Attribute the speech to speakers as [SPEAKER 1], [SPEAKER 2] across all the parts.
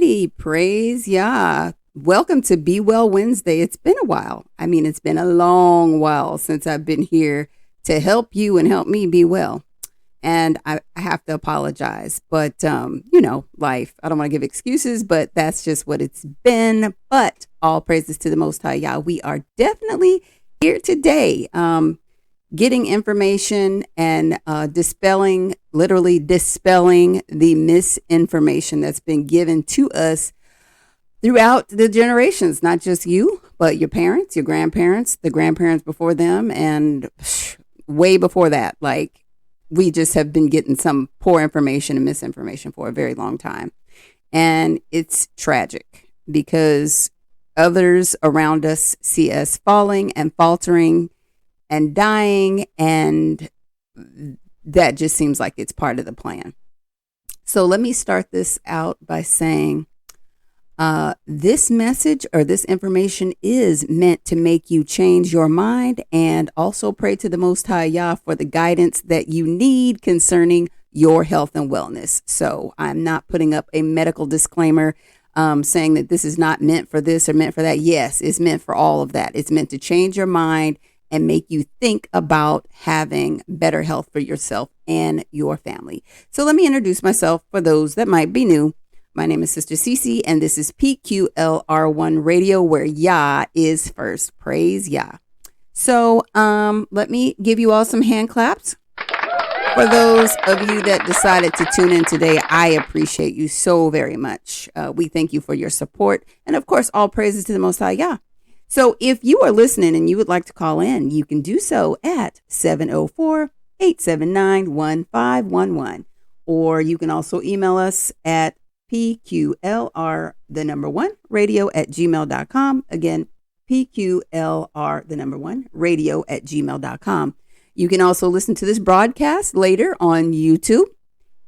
[SPEAKER 1] righty. Praise Yah. Welcome to Be Well Wednesday. It's been a while. I mean, it's been a long while since I've been here to help you and help me be well. And I have to apologize, but, life. I don't want to give excuses, but that's just what it's been. But all praises to the Most High Yah. We are definitely here today, getting information and literally dispelling the misinformation that's been given to us throughout the generations, not just you, but your parents, your grandparents, the grandparents before them, and way before that. Like, we just have been getting some poor information and misinformation for a very long time. And it's tragic because others around us see us falling and faltering and dying, and that just seems like it's part of the plan. So let me start this out by saying this message or this information is meant to make you change your mind and also pray to the Most High Yah for the guidance that you need concerning your health and wellness. So I'm not putting up a medical disclaimer saying that this is not meant for this or meant for that. Yes, it's meant for all of that. It's meant to change your mind and make you think about having better health for yourself and your family. So let me introduce myself for those that might be new. My name is Sister SiSi, and this is PQLR1 Radio, where Yah is first. Praise Yah. So let me give you all some hand claps. For those of you that decided to tune in today, I appreciate you so very much. We thank you for your support. And of course, all praises to the Most High Yah. So if you are listening and you would like to call in, you can do so at 704-879-1511. Or you can also email us at PQLR1radio@gmail.com. Again, PQLR1radio@gmail.com. You can also listen to this broadcast later on YouTube,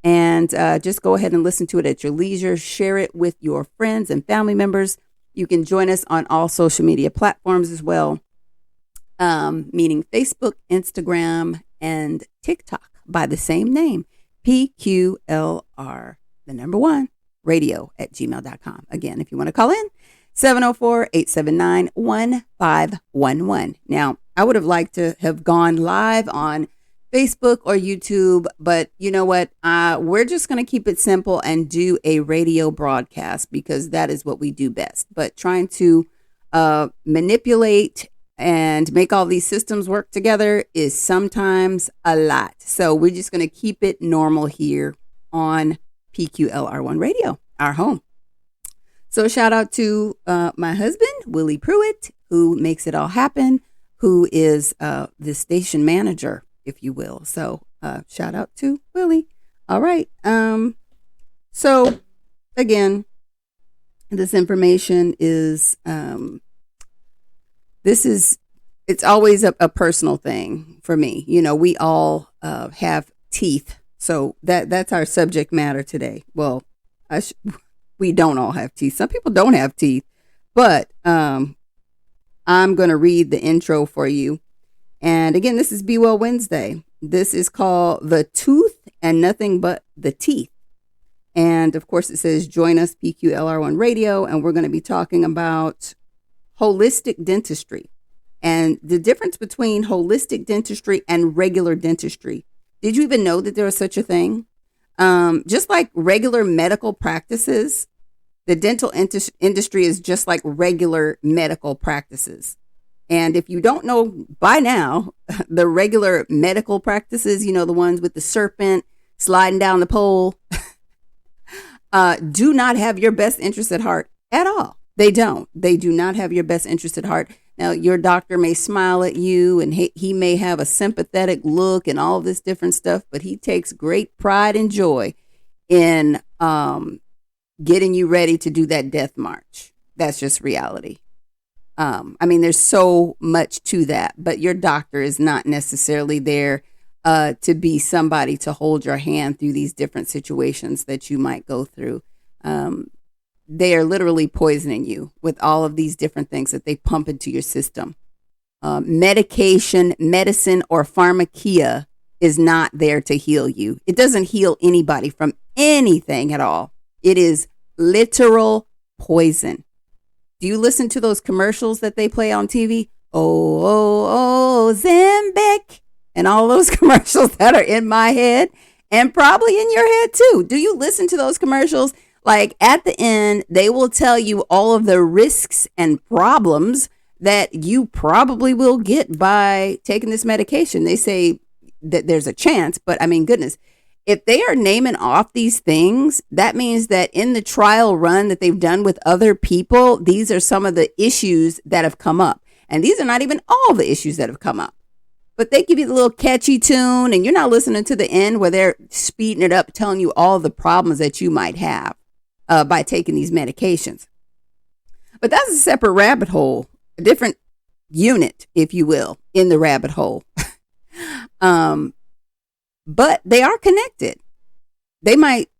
[SPEAKER 1] and just go ahead and listen to it at your leisure. Share it with your friends and family members. You can join us on all social media platforms as well, meaning Facebook, Instagram, and TikTok by the same name, PQLR1 radio@gmail.com. Again, if you want to call in, 704-879-1511. Now, I would have liked to have gone live on Facebook or YouTube, but you know what? We're just going to keep it simple and do a radio broadcast because that is what we do best. But trying to manipulate and make all these systems work together is sometimes a lot. So we're just going to keep it normal here on PQLR1 Radio, our home. So shout out to my husband, Willie Pruitt, who makes it all happen, who is the station manager, if you will. So shout out to Willie. All right. So again, this information is, it's always a personal thing for me. You know, we all have teeth. So that's our subject matter today. Well, we don't all have teeth. Some people don't have teeth, but I'm going to read the intro for you. And again, this is Be Well Wednesday. This is called The Tooth and Nothing But the Teeth. And of course, it says, join us, PQLR1 Radio. And we're going to be talking about holistic dentistry and the difference between holistic dentistry and regular dentistry. Did you even know that there was such a thing? Just like regular medical practices, the dental industry is just like regular medical practices. And if you don't know by now, the regular medical practices, you know, the ones with the serpent sliding down the pole, do not have your best interest at heart at all. They don't. They do not have your best interest at heart. Now, your doctor may smile at you and he may have a sympathetic look and all this different stuff, but he takes great pride and joy in getting you ready to do that death march. That's just reality. I mean, there's so much to that, but your doctor is not necessarily there to be somebody to hold your hand through these different situations that you might go through. They are literally poisoning you with all of these different things that they pump into your system. Medication, medicine, or pharmakia is not there to heal you. It doesn't heal anybody from anything at all. It is literal poison. Do you listen to those commercials that they play on TV? Oh, Zembec. And all those commercials that are in my head and probably in your head too. Do you listen to those commercials? Like at the end, they will tell you all of the risks and problems that you probably will get by taking this medication. They say that there's a chance, but I mean, goodness, if they are naming off these things, that means that in the trial run that they've done with other people, these are some of the issues that have come up. And these are not even all the issues that have come up. But they give you the little catchy tune and you're not listening to the end where they're speeding it up, telling you all the problems that you might have by taking these medications. But that's a separate rabbit hole, a different unit, if you will, in the rabbit hole. But they are connected. They might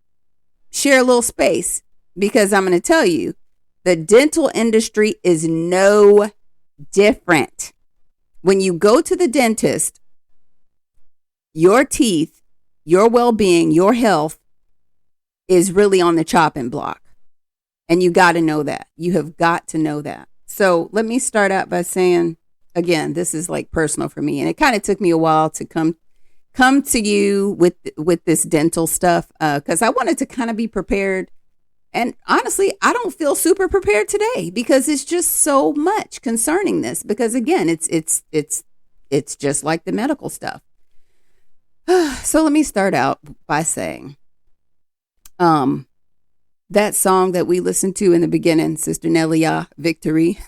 [SPEAKER 1] share a little space because I'm going to tell you, the dental industry is no different. When you go to the dentist, your teeth, your well-being, your health is really on the chopping block. And you got to know that. You have got to know that. So let me start out by saying, again, this is like personal for me. And it kind of took me a while to come to you with this dental stuff because I wanted to kind of be prepared. And honestly, I don't feel super prepared today because it's just so much concerning this. Because again, it's just like the medical stuff. So let me start out by saying, that song that we listened to in the beginning, Sister NelliYah, Victory.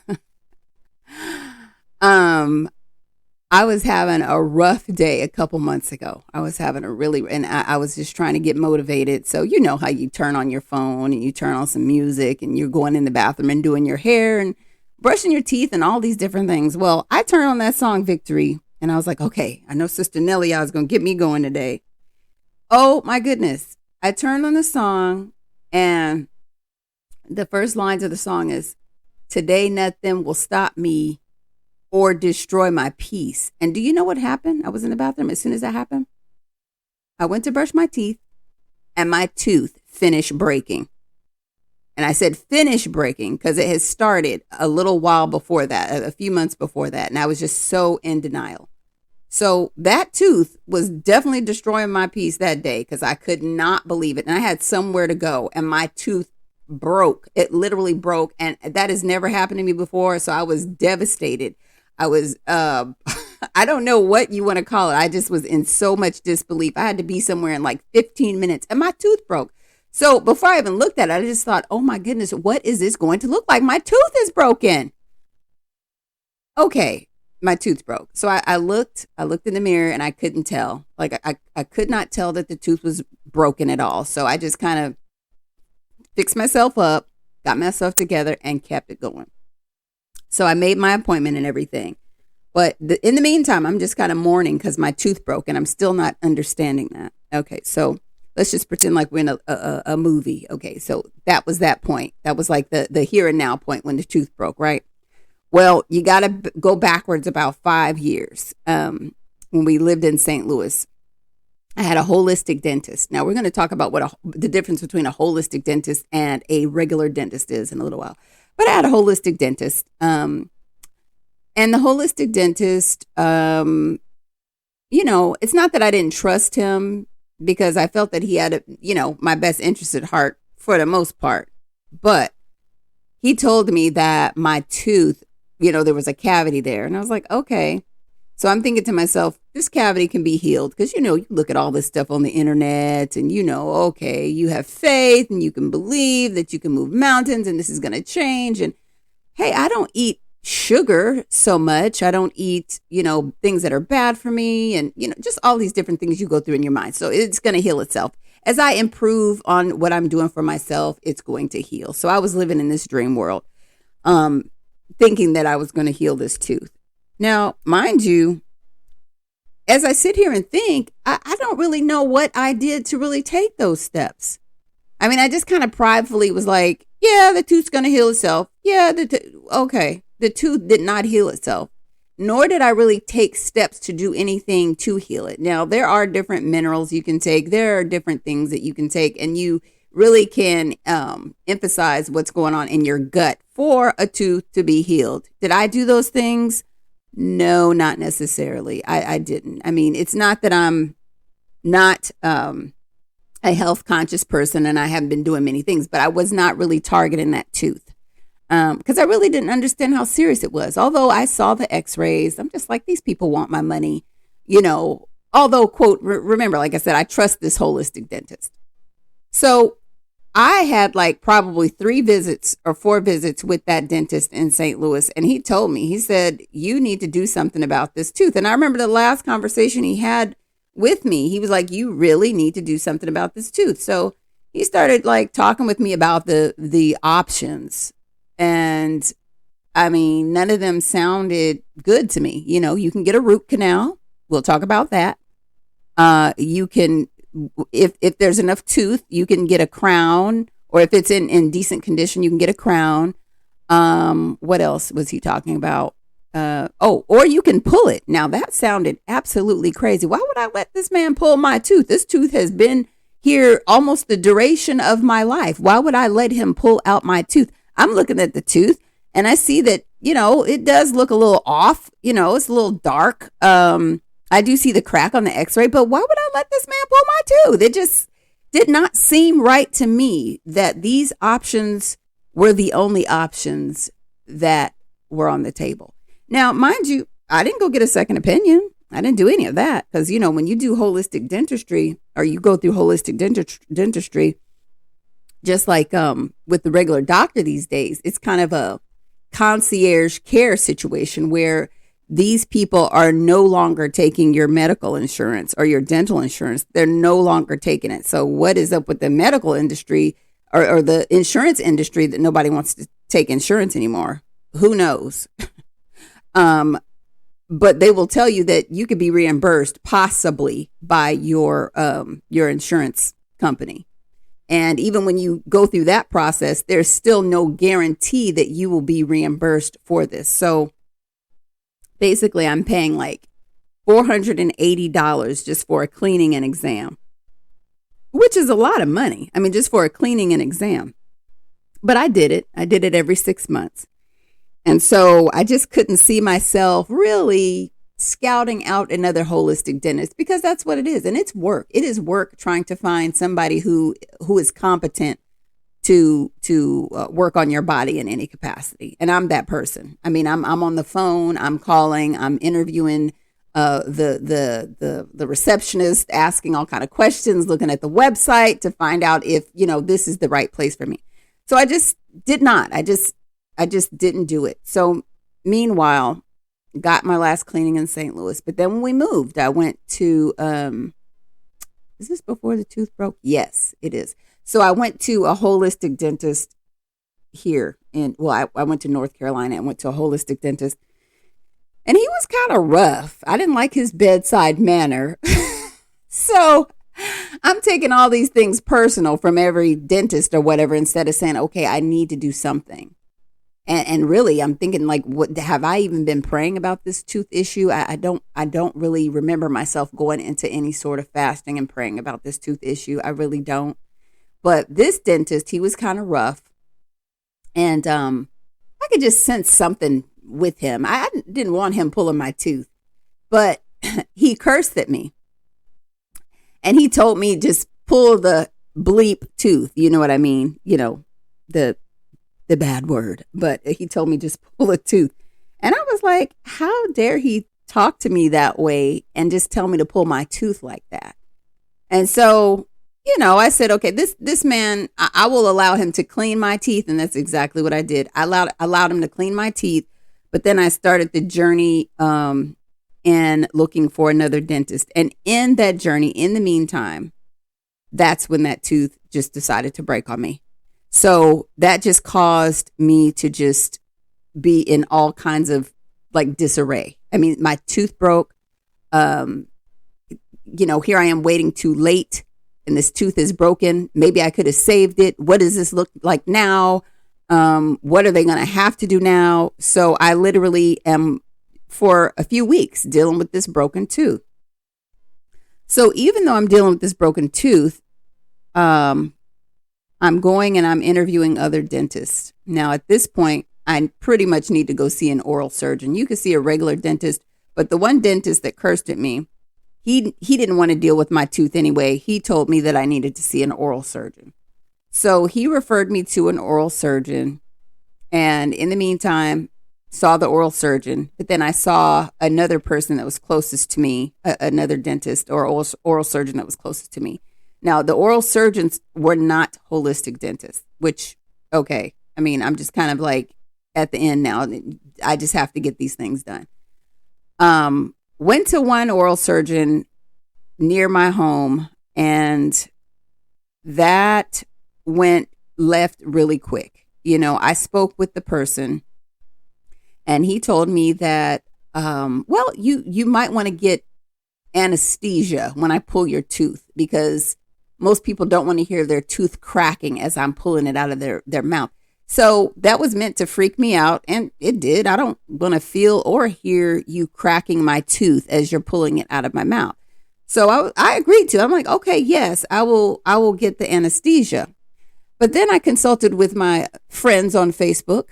[SPEAKER 1] I was having a rough day a couple months ago. I was having I was just trying to get motivated. So you know how you turn on your phone and you turn on some music and you're going in the bathroom and doing your hair and brushing your teeth and all these different things. Well, I turned on that song Victory and I was like, okay, I know Sister NelliYah is going to get me going today. Oh my goodness. I turned on the song and the first lines of the song is, today nothing will stop me or destroy my peace. And do you know what happened? I was in the bathroom. As soon as that happened, I went to brush my teeth and my tooth finished breaking. And I said finish breaking because it had started a little while before that, a few months before that. And I was just so in denial. So that tooth was definitely destroying my peace that day because I could not believe it. And I had somewhere to go and my tooth broke. It literally broke. And that has never happened to me before. So I was devastated. I was, I don't know what you want to call it. I just was in so much disbelief. I had to be somewhere in like 15 minutes and my tooth broke. So before I even looked at it, I just thought, oh my goodness, what is this going to look like? My tooth is broken. Okay, my tooth broke. So I looked in the mirror and I couldn't tell. Like I could not tell that the tooth was broken at all. So I just kind of fixed myself up, got myself together and kept it going. So I made my appointment and everything. But in the meantime, I'm just kind of mourning because my tooth broke and I'm still not understanding that. Okay, so let's just pretend like we're in a movie. Okay, so that was that point. That was like the here and now point when the tooth broke, right? Well, you got to go backwards about 5 years. When we lived in St. Louis, I had a holistic dentist. Now, we're going to talk about what the difference between a holistic dentist and a regular dentist is in a little while. But I had a holistic dentist. And the holistic dentist, it's not that I didn't trust him because I felt that he had, my best interest at heart for the most part. But he told me that my tooth, there was a cavity there. And I was like, okay. So I'm thinking to myself, this cavity can be healed because, you look at all this stuff on the internet and, okay, you have faith and you can believe that you can move mountains and this is going to change. And hey, I don't eat sugar so much. I don't eat, things that are bad for me and, just all these different things you go through in your mind. So it's going to heal itself. As I improve on what I'm doing for myself, it's going to heal. So I was living in this dream world, thinking that I was going to heal this tooth. Now, mind you, as I sit here and think, I don't really know what I did to really take those steps. I mean, I just kind of pridefully was like, yeah, the tooth's going to heal itself. Yeah, okay. The tooth did not heal itself, nor did I really take steps to do anything to heal it. Now, there are different minerals you can take. There are different things that you can take, and you really can emphasize what's going on in your gut for a tooth to be healed. Did I do those things? No, not necessarily. I didn't. I mean, it's not that I'm not a health conscious person and I haven't been doing many things, but I was not really targeting that tooth because I really didn't understand how serious it was. Although I saw the x-rays, I'm just like, these people want my money, although, quote, remember, like I said, I trust this holistic dentist. So I had like probably 3 visits or 4 visits with that dentist in St. Louis. And he told me, he said, you need to do something about this tooth. And I remember the last conversation he had with me, he was like, you really need to do something about this tooth. So he started like talking with me about the options. And I mean, none of them sounded good to me. You can get a root canal. We'll talk about that. You can, if there's enough tooth, you can get a crown, or if it's in decent condition, you can get a crown. What else was he talking about? Or you can pull it. Now that sounded absolutely crazy. Why would I let this man pull my tooth? This tooth has been here almost the duration of my life. Why would I let him pull out my tooth? I'm looking at the tooth and I see that, it does look a little off. It's a little dark. I do see the crack on the x-ray, but why would I let this man pull my tooth? It just did not seem right to me that these options were the only options that were on the table. Now, mind you, I didn't go get a second opinion. I didn't do any of that because, when you do holistic dentistry or you go through holistic dentistry, just like with the regular doctor these days, it's kind of a concierge care situation where these people are no longer taking your medical insurance or your dental insurance. They're no longer taking it. So what is up with the medical industry or the insurance industry that nobody wants to take insurance anymore? Who knows? But they will tell you that you could be reimbursed possibly by your insurance company. And even when you go through that process, there's still no guarantee that you will be reimbursed for this. So basically, I'm paying like $480 just for a cleaning and exam, which is a lot of money. I mean, just for a cleaning and exam. But I did it. I did it every 6 months. And so I just couldn't see myself really scouting out another holistic dentist because that's what it is. And it's work. It is work trying to find somebody who is competent to work on your body in any capacity. And I'm that person. I mean, I'm on the phone, I'm calling, I'm interviewing the receptionist, asking all kind of questions, looking at the website to find out if, this is the right place for me. So I just did not. I just didn't do it. So meanwhile, got my last cleaning in St. Louis. But then when we moved, I went to, is this before the tooth broke? Yes, it is. So I went to a holistic dentist here I went to North Carolina and went to a holistic dentist. And he was kind of rough. I didn't like his bedside manner. So I'm taking all these things personal from every dentist or whatever instead of saying, okay, I need to do something. And really, I'm thinking like, what have I even been praying about this tooth issue? I don't really remember myself going into any sort of fasting and praying about this tooth issue. I really don't. But this dentist, he was kind of rough. And I could just sense something with him. I didn't want him pulling my tooth, but he cursed at me. And he told me just pull the bleep tooth. You know what I mean? The bad word, but he told me just pull a tooth. And I was like, how dare he talk to me that way and just tell me to pull my tooth like that? And so, I said, okay, this man, I will allow him to clean my teeth. And that's exactly what I did. I allowed him to clean my teeth. But then I started the journey and looking for another dentist. And in that journey, in the meantime, that's when that tooth just decided to break on me. So that just caused me to just be in all kinds of like disarray. I mean, my tooth broke. Here I am waiting too late and this tooth is broken. Maybe I could have saved it. What does this look like now? What are they going to have to do now? So I literally am for a few weeks dealing with this broken tooth. So even though I'm dealing with this broken tooth, I'm going and I'm interviewing other dentists. Now, at this point, I pretty much need to go see an oral surgeon. You could see a regular dentist, but the one dentist that cursed at me, he didn't want to deal with my tooth anyway. He told me that I needed to see an oral surgeon. So he referred me to an oral surgeon. And in the meantime, saw the oral surgeon. But then I saw another person that was closest to me, another dentist or oral surgeon that was closest to me. Now, the oral surgeons were not holistic dentists, which, okay. I mean, I'm just kind of like at the end now. I just have to get these things done. Went to one oral surgeon near my home, and that went left really quick. You know, I spoke with the person, and he told me that, well, you might want to get anesthesia when I pull your tooth, because most people don't want to hear their tooth cracking as I'm pulling it out of their mouth. So that was meant to freak me out, and it did. I don't want to feel or hear you cracking my tooth as you're pulling it out of my mouth. So I agreed to. I'm like, okay, yes, I will get the anesthesia. But then I consulted with my friends on Facebook,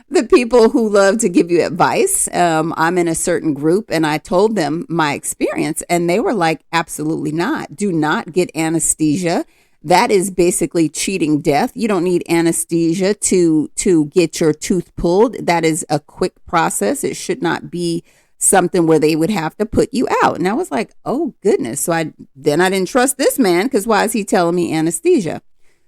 [SPEAKER 1] the people who love to give you advice. I'm in a certain group, and I told them my experience, and they were like, absolutely not. Do not get anesthesia. That is basically cheating death. You don't need anesthesia to get your tooth pulled. That is a quick process. It should not be something where they would have to put you out. And I was like, oh goodness. So I didn't trust this man, because why is he telling me anesthesia?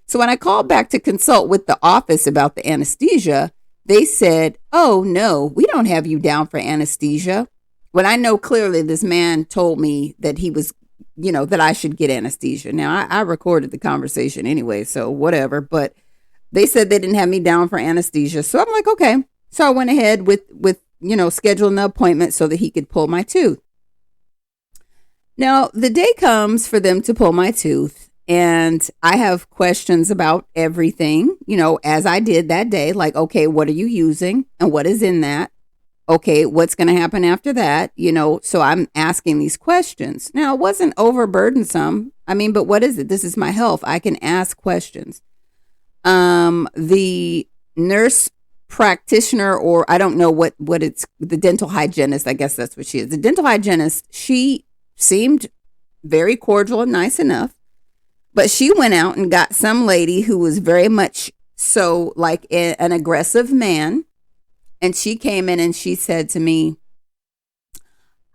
[SPEAKER 1] So when I called back to consult with the office about the anesthesia, they said, oh no, we don't have you down for anesthesia. When I know clearly this man told me that he was, that I should get anesthesia. Now, I recorded the conversation anyway, so whatever. But they said they didn't have me down for anesthesia. So I'm like, okay. So I went ahead with scheduling the appointment so that he could pull my tooth. Now, the day comes for them to pull my tooth, and I have questions about everything, as I did that day. Like, okay, what are you using and what is in that? Okay, what's going to happen after that? So I'm asking these questions. Now, it wasn't overburdensome. I mean, but what is it? This is my health. I can ask questions. The nurse practitioner, or I don't know what it's, the dental hygienist, I guess that's what she is. The dental hygienist, she seemed very cordial and nice enough, but she went out and got some lady who was very much so like an aggressive man. And she came in and she said to me,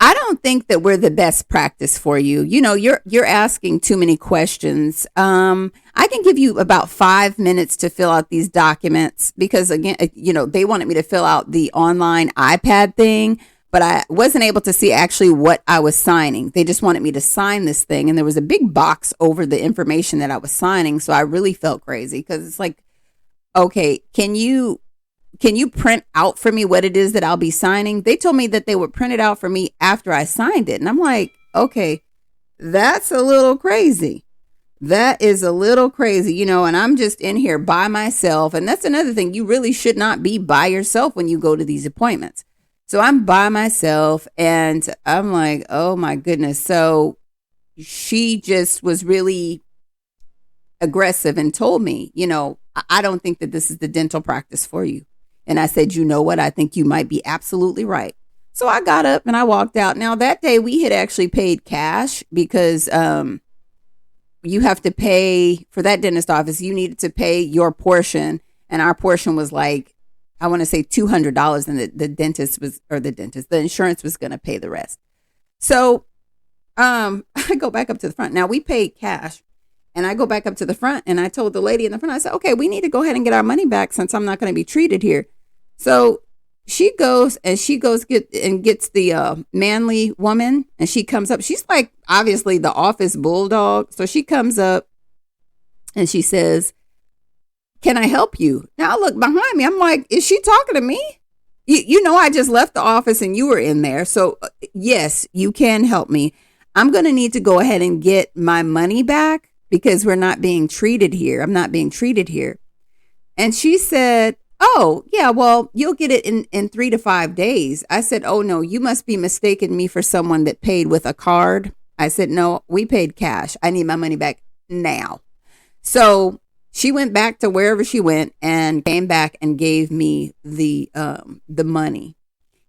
[SPEAKER 1] I don't think that we're the best practice for you. You're asking too many questions. I can give you about 5 minutes to fill out these documents, because again, they wanted me to fill out the online iPad thing, but I wasn't able to see actually what I was signing. They just wanted me to sign this thing. And there was a big box over the information that I was signing. So I really felt crazy, because it's like, okay, can you print out for me what it is that I'll be signing? They told me that they would print it out for me after I signed it. And I'm like, okay, that's a little crazy. That is a little crazy, and I'm just in here by myself. And that's another thing. You really should not be by yourself when you go to these appointments. So I'm by myself, and I'm like, oh my goodness. So she just was really aggressive and told me, I don't think that this is the dental practice for you. And I said, you know what? I think you might be absolutely right. So I got up and I walked out. Now, that day we had actually paid cash, because you have to pay for that dentist office. You needed to pay your portion. And our portion was like, I want to say $200. And the insurance was going to pay the rest. So I go back up to the front. Now, we paid cash. And I go back up to the front, and I told the lady in the front, I said, okay, we need to go ahead and get our money back, since I'm not going to be treated here. So she goes gets the manly woman, and she comes up. She's like, obviously the office bulldog. So she comes up and she says, can I help you? Now I look behind me. I'm like, is she talking to me? I just left the office and you were in there. So yes, you can help me. I'm going to need to go ahead and get my money back, because we're not being treated here. I'm not being treated here. And she said, oh, yeah, well, you'll get it in 3 to 5 days. I said, oh, no, you must be mistaking me for someone that paid with a card. I said, no, we paid cash. I need my money back now. So she went back to wherever she went and came back and gave me the money.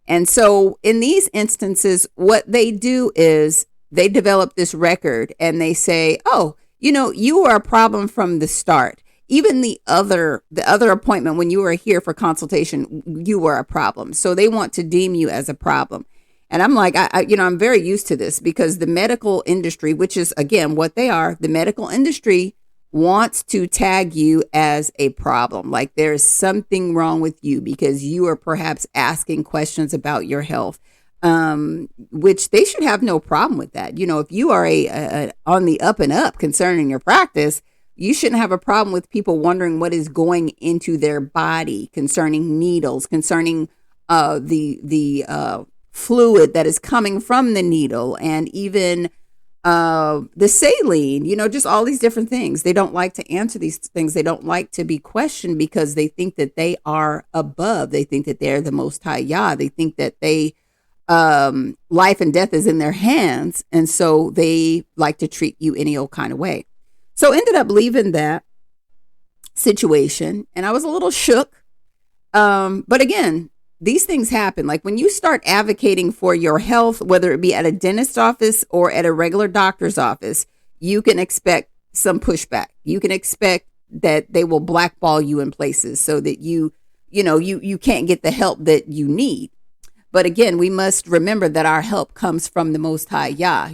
[SPEAKER 1] And so in these instances, what they do is they develop this record and they say, oh, you were a problem from the start. Even the other appointment when you were here for consultation, you were a problem. So they want to deem you as a problem. And I'm like, I'm very used to this because the medical industry, which is, again, what they are, the medical industry wants to tag you as a problem. Like there's something wrong with you because you are perhaps asking questions about your health, which they should have no problem with that. If you are on the up and up concerning your practice, you shouldn't have a problem with people wondering what is going into their body concerning needles, concerning the fluid that is coming from the needle, and even the saline, just all these different things. They don't like to answer these things. They don't like to be questioned because they think that they are above. They think that they're the Most High Yah. They think that life and death is in their hands. And so they like to treat you any old kind of way. So ended up leaving that situation and I was a little shook. But again, these things happen. Like when you start advocating for your health, whether it be at a dentist's office or at a regular doctor's office, you can expect some pushback. You can expect that they will blackball you in places so that you can't get the help that you need. But again, we must remember that our help comes from the Most High Yah.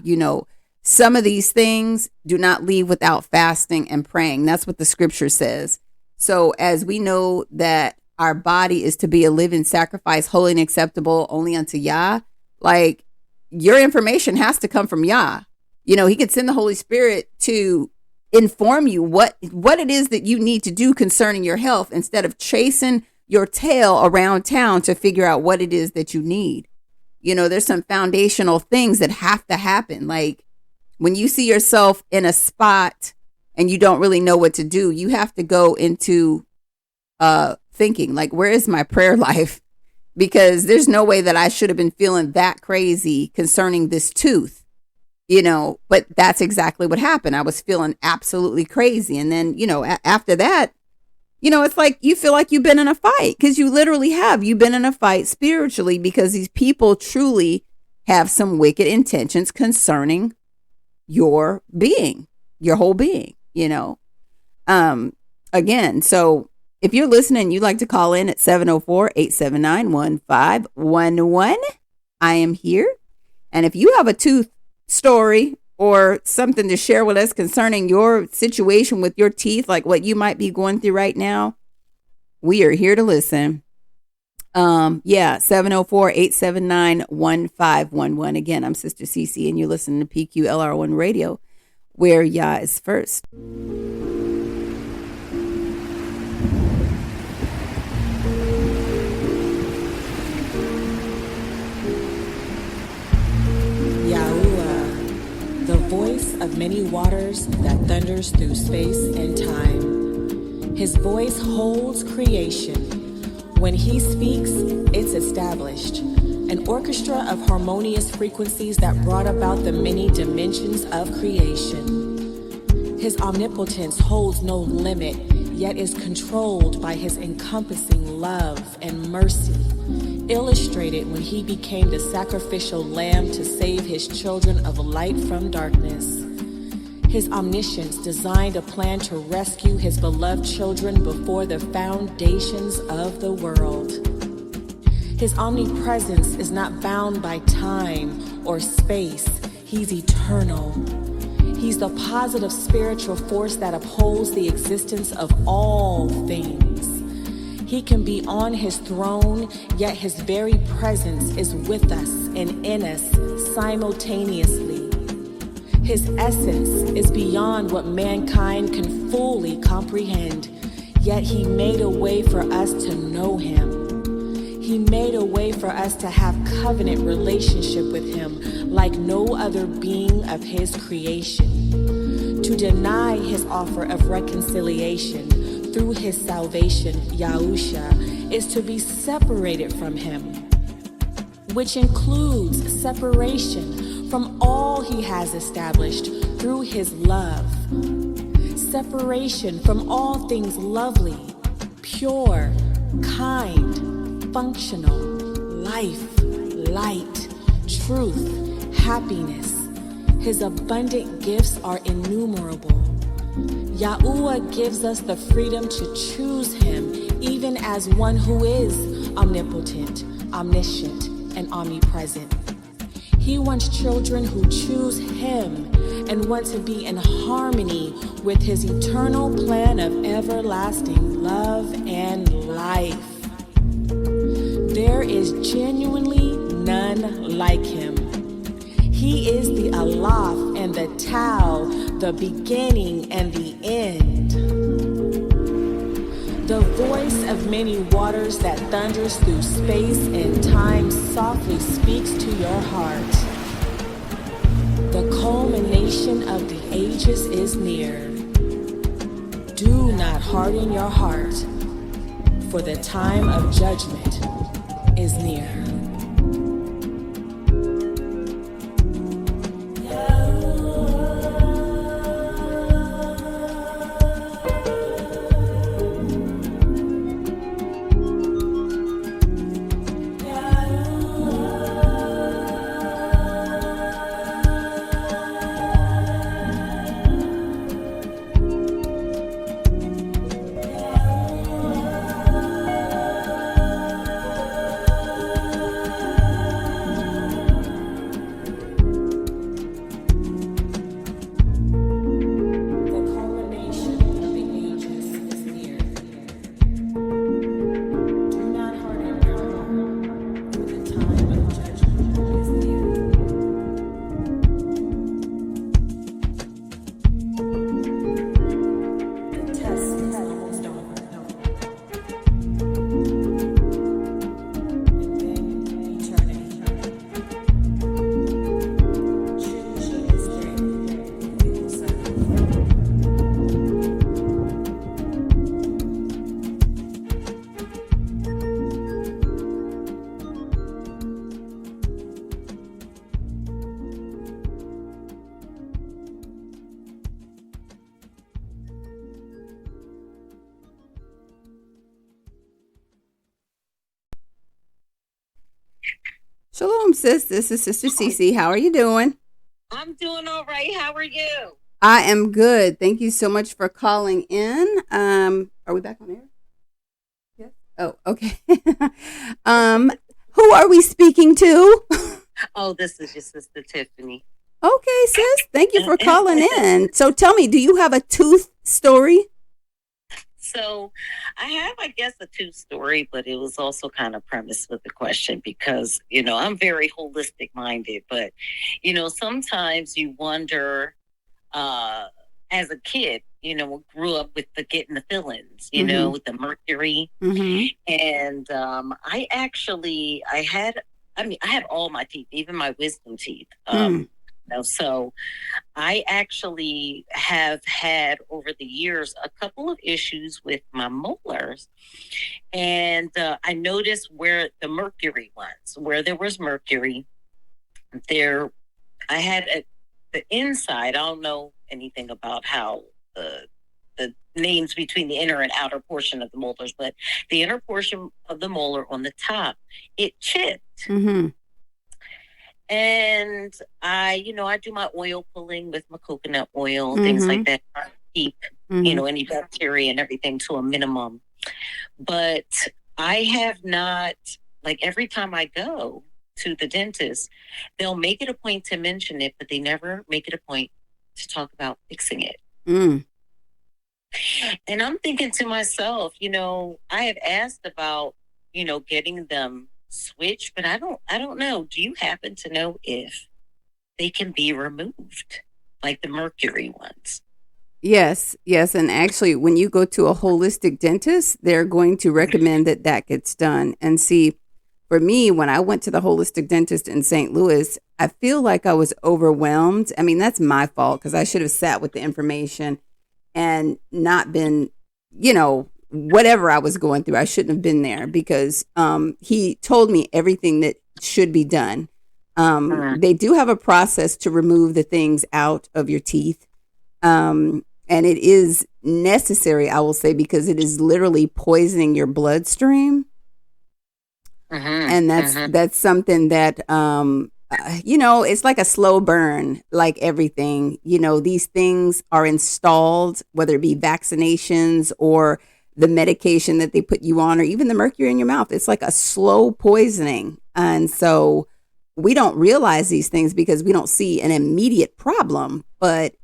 [SPEAKER 1] Some of these things do not leave without fasting and praying. That's what the scripture says. So as we know that our body is to be a living sacrifice, holy and acceptable only unto Yah, like your information has to come from Yah. He could send the Holy Spirit to inform you what it is that you need to do concerning your health instead of chasing your tail around town to figure out what it is that you need. There's some foundational things that have to happen. Like when you see yourself in a spot and you don't really know what to do, you have to go into thinking like, where is my prayer life? Because there's no way that I should have been feeling that crazy concerning this tooth, but that's exactly what happened. I was feeling absolutely crazy. And then, after that, it's like you feel like you've been in a fight because you literally have. You've been in a fight spiritually because these people truly have some wicked intentions concerning your being, your whole being, Again, so if you're listening, you'd like to call in at 704-879-1511. I am here. And if you have a tooth story or something to share with us concerning your situation with your teeth, like what you might be going through right now, we are here to listen. 704-879-1511. Again, I'm Sister SiSi, and you're listening to PQLR1 Radio, where Yah is first.
[SPEAKER 2] The voice of many waters that thunders through space and time. His voice holds creation. When he speaks, it's established. An orchestra of harmonious frequencies that brought about the many dimensions of creation. His omnipotence holds no limit, yet is controlled by his encompassing love and mercy. Illustrated when he became the sacrificial lamb to save his children of light from darkness. His omniscience designed a plan to rescue his beloved children before the foundations of the world. His omnipresence is not bound by time or space. He's eternal. He's the positive spiritual force that upholds the existence of all things. He can be on his throne, yet his very presence is with us and in us simultaneously. His essence is beyond what mankind can fully comprehend, yet he made a way for us to know him. He made a way for us to have covenant relationship with him like no other being of his creation. To deny his offer of reconciliation through his salvation, Yahusha, is to be separated from him, which includes separation from all he has established through his love. separation from all things lovely, pure, kind, functional, life, light, truth, happiness. His abundant gifts are innumerable. Yahuwah gives us the freedom to choose him, even as one who is omnipotent, omniscient, and omnipresent. He wants children who choose him and want to be in harmony with his eternal plan of everlasting love and life. There is genuinely none like him. He is the Aleph and the Tau, the beginning and the end. The voice of many waters that thunders through space and time softly speaks to your heart. The culmination of the ages is near. Do not harden your heart, for the time of judgment is near.
[SPEAKER 1] Shalom, sis. This is Sister SiSi. How are you doing?
[SPEAKER 3] I'm doing all right. How are you?
[SPEAKER 1] I am good. Thank you so much for calling in. Are we back on air? Yes. Oh, okay. Who are we speaking to?
[SPEAKER 3] Oh, this is your sister Tiffany.
[SPEAKER 1] Okay, sis. Thank you for calling in. So tell me, do you have a tooth story?
[SPEAKER 3] So I have, I guess, a tooth story, but it was also kind of premised with the question because, I'm very holistic minded, but, sometimes you wonder, as a kid, grew up with getting the fillings, with the mercury.
[SPEAKER 1] Mm-hmm.
[SPEAKER 3] And I had all my teeth, even my wisdom teeth. So I actually have had over the years a couple of issues with my molars. And I noticed where the mercury ones, where there was mercury, there I had the inside. I don't know anything about how the names between the inner and outer portion of the molars, but the inner portion of the molar on the top, it chipped.
[SPEAKER 1] Mm-hmm.
[SPEAKER 3] And I do my oil pulling with my coconut oil, things like that. I keep, any bacteria and everything to a minimum. But I have not, every time I go to the dentist, they'll make it a point to mention it, but they never make it a point to talk about fixing it.
[SPEAKER 1] Mm.
[SPEAKER 3] And I'm thinking to myself, I have asked about, getting them switch, but I don't know. Do you happen to know if they can be removed, like the mercury ones?
[SPEAKER 1] Yes. And actually, when you go to a holistic dentist, they're going to recommend that gets done. And see, for me, when I went to the holistic dentist in St. Louis, I feel like I was overwhelmed. I mean, that's my fault because I should have sat with the information and not been, whatever I was going through, I shouldn't have been there because he told me everything that should be done. They do have a process to remove the things out of your teeth. And and it is necessary, I will say, because it is literally poisoning your bloodstream. And that's something that it's like a slow burn, like everything. These things are installed, whether it be vaccinations or the medication that they put you on, or even the mercury in your mouth. It's like a slow poisoning. And so we don't realize these things because we don't see an immediate problem. But,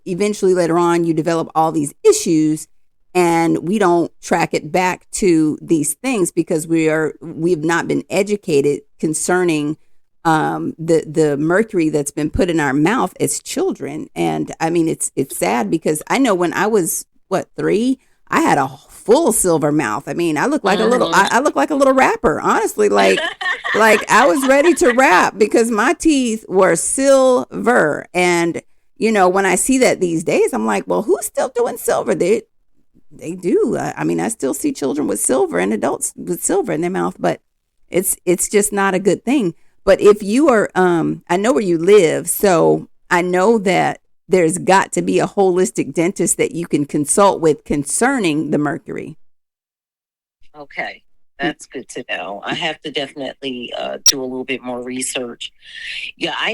[SPEAKER 1] eventually later on, you develop all these issues, and we don't track it back to these things because we've not been educated concerning the mercury that's been put in our mouth as children. And I mean, it's sad because I know when I was 3, I had a full silver mouth. I mean, I look like I look like a little rapper, honestly. Like I was ready to rap because my teeth were silver. And when I see that these days, I'm like, well, who's still doing silver? They do. I mean, I still see children with silver and adults with silver in their mouth, but it's just not a good thing. But if you are, I know where you live, so I know that there's got to be a holistic dentist that you can consult with concerning the mercury.
[SPEAKER 3] Okay, that's good to know. I have to definitely do a little bit more research. Yeah, I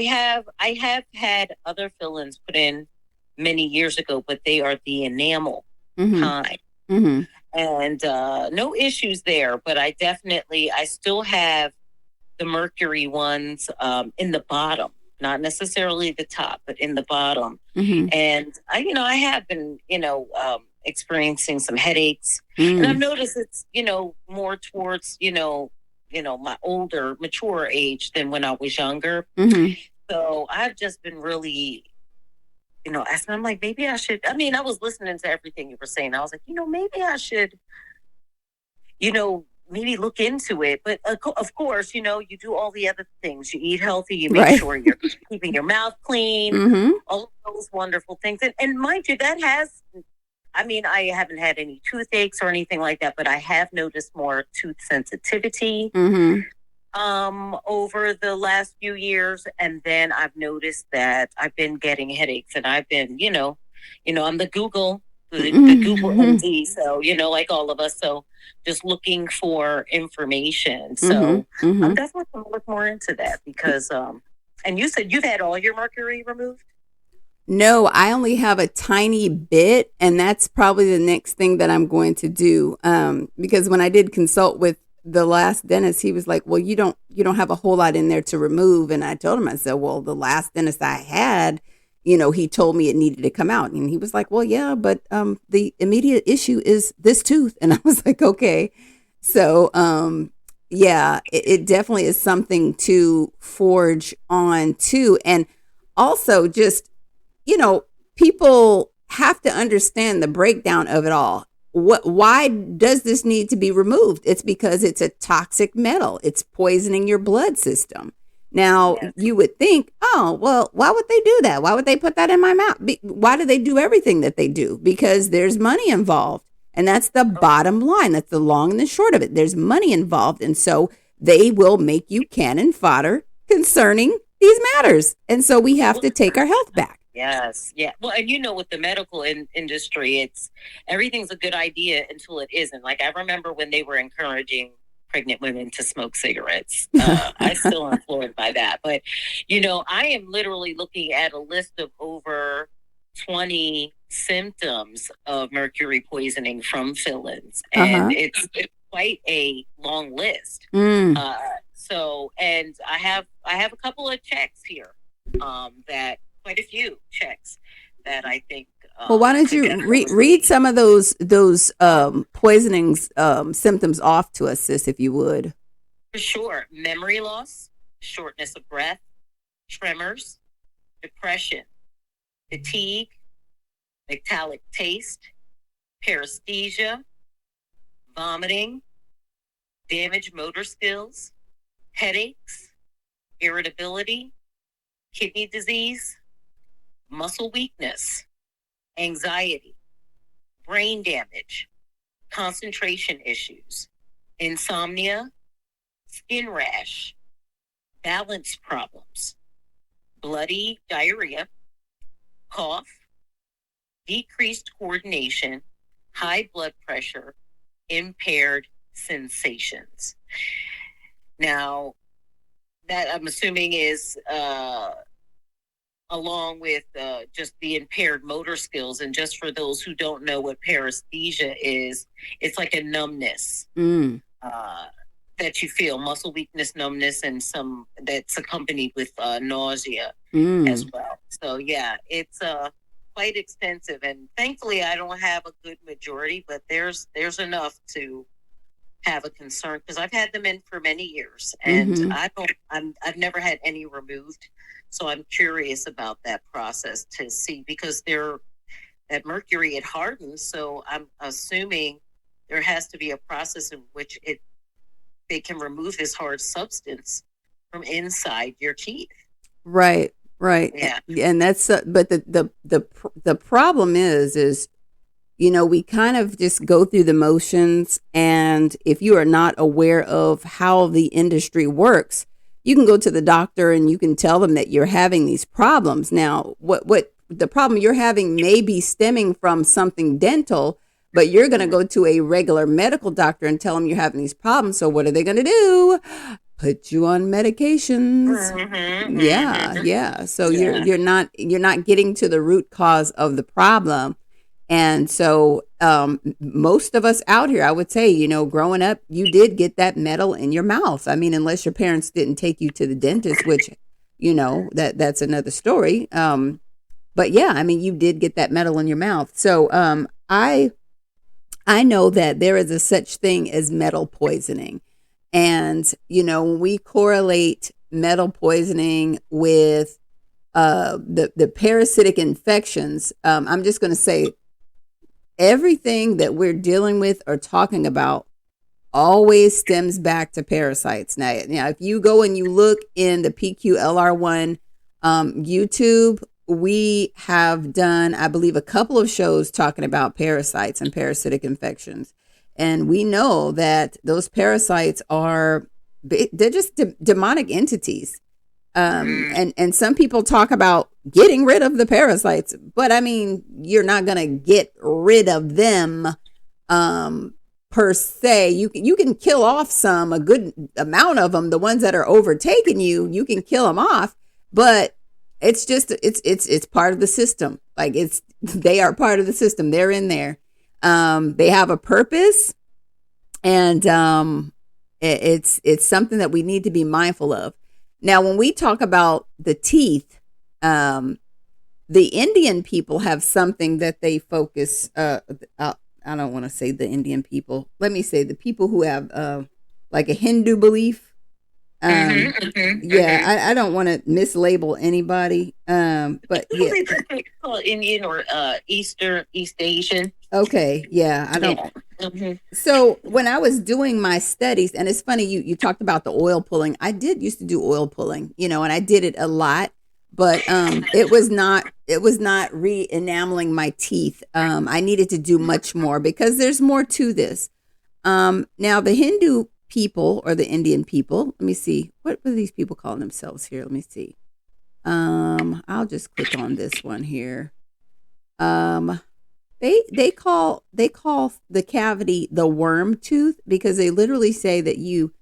[SPEAKER 3] have had other fillings put in many years ago, but they are the enamel kind. And no issues there, but I still have the mercury ones in the bottom, not necessarily the top, but in the bottom. And I have been, experiencing some headaches, and I've noticed it's, more towards, my older, mature age than when I was younger. So I've just been really, asking, I'm like, maybe I should, I was listening to everything you were saying. I was like, maybe I should, maybe look into it. But of course, you do all the other things. You eat healthy, you make sure you're keeping your mouth clean, all of those wonderful things. And mind you, that has, I haven't had any toothaches or anything like that, but I have noticed more tooth sensitivity over the last few years. And then I've noticed that I've been getting headaches, and I've been, I'm the Google MD, so, like all of us. So just looking for information. So I'm definitely going to look more into that because, and you said you've had all your mercury removed?
[SPEAKER 1] No, I only have a tiny bit, and that's probably the next thing that I'm going to do. Because when I did consult with the last dentist, he was like, well, you don't have a whole lot in there to remove. And I told him, I said, well, the last dentist I had, he told me it needed to come out. And he was like, well, yeah, but the immediate issue is this tooth. And I was like, okay. So, it definitely is something to forge on to. And also just, people have to understand the breakdown of it all. Why does this need to be removed? It's because it's a toxic metal. It's poisoning your blood system. Now, you would think, oh, well, why would they do that? Why would they put that in my mouth? Why do they do everything that they do? Because there's money involved. And that's the bottom line. That's the long and the short of it. There's money involved. And so they will make you cannon fodder concerning these matters. And so we have to take our health back.
[SPEAKER 3] Yes. Yeah. Well, and with the medical industry, everything's a good idea until it isn't. Like, I remember when they were encouraging pregnant women to smoke cigarettes. I still am floored by that. But, I am literally looking at a list of over 20 symptoms of mercury poisoning from fillings. And it's quite a long list. So, and I have a couple of checks here that quite a few checks that I think.
[SPEAKER 1] Well, why don't you read some of those poisoning symptoms off to us, sis, if you would?
[SPEAKER 3] For sure. Memory loss, shortness of breath, tremors, depression, fatigue, metallic taste, paresthesia, vomiting, damaged motor skills, headaches, irritability, kidney disease, muscle weakness, anxiety, brain damage, concentration issues, insomnia, skin rash, balance problems, bloody diarrhea, cough, decreased coordination, high blood pressure, impaired sensations. Now, that I'm assuming is along with just the impaired motor skills. And just for those who don't know what paresthesia is, it's like a numbness that you feel, muscle weakness, numbness, and some that's accompanied with nausea as well. So yeah, it's quite extensive, and thankfully I don't have a good majority, but there's enough to have a concern, because I've had them in for many years, and I've never had any removed. So I'm curious about that process to see, because that mercury, it hardens. So I'm assuming there has to be a process in which they can remove this hard substance from inside your teeth.
[SPEAKER 1] Right. Yeah. And that's but the problem is we kind of just go through the motions, and if you are not aware of how the industry works, you can go to the doctor and you can tell them that you're having these problems. Now, what the problem you're having may be stemming from something dental, but you're going to go to a regular medical doctor and tell them you're having these problems. So what are they going to do? Put you on medications. Yeah. So you're not getting to the root cause of the problem. And so most of us out here, I would say, growing up, you did get that metal in your mouth. I mean, unless your parents didn't take you to the dentist, which, that's another story. But yeah, I mean, you did get that metal in your mouth. So I know that there is a such thing as metal poisoning. And, when we correlate metal poisoning with the parasitic infections, I'm just going to say, everything that we're dealing with or talking about always stems back to parasites. Now, if you go and you look in the PQLR1 YouTube, we have done, I believe, a couple of shows talking about parasites and parasitic infections. And we know that those parasites they're just demonic entities. And some people talk about getting rid of the parasites, but I mean, you're not going to get rid of them per se. You can kill off a good amount of them. The ones that are overtaking you can kill them off, but it's just it's part of the system. Like they are part of the system. They're in there. They have a purpose, and it's something that we need to be mindful of. Now, when we talk about the teeth, the Indian people have something that they focus. I don't want to say the Indian people. Let me say the people who have like a Hindu belief. I don't want to mislabel anybody. But yeah,
[SPEAKER 3] call Indian or East Asian.
[SPEAKER 1] Okay, yeah, I don't. So when I was doing my studies, and it's funny you talked about the oil pulling. I used to do oil pulling, and I did it a lot, but it was not re-enameling my teeth. I needed to do much more because there's more to this. Now the Hindu people or the Indian people, let me see, what were these people calling themselves here? Let me see. I'll just click on this one here. They call the cavity the worm tooth because they literally say that you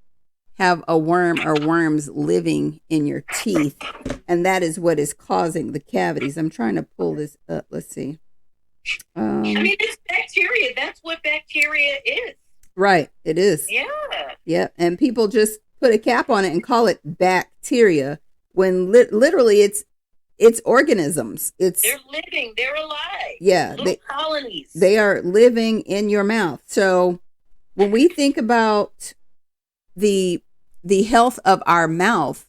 [SPEAKER 1] have a worm or worms living in your teeth, and that is what is causing the cavities. I'm trying to pull this up. Let's see.
[SPEAKER 3] I mean, it's bacteria. That's what bacteria is.
[SPEAKER 1] Right. It is.
[SPEAKER 3] Yeah.
[SPEAKER 1] Yeah. And people just put a cap on it and call it bacteria when literally it's organisms. They're
[SPEAKER 3] living. They're alive.
[SPEAKER 1] Yeah.
[SPEAKER 3] Little colonies.
[SPEAKER 1] They are living in your mouth. So when we think about the health of our mouth,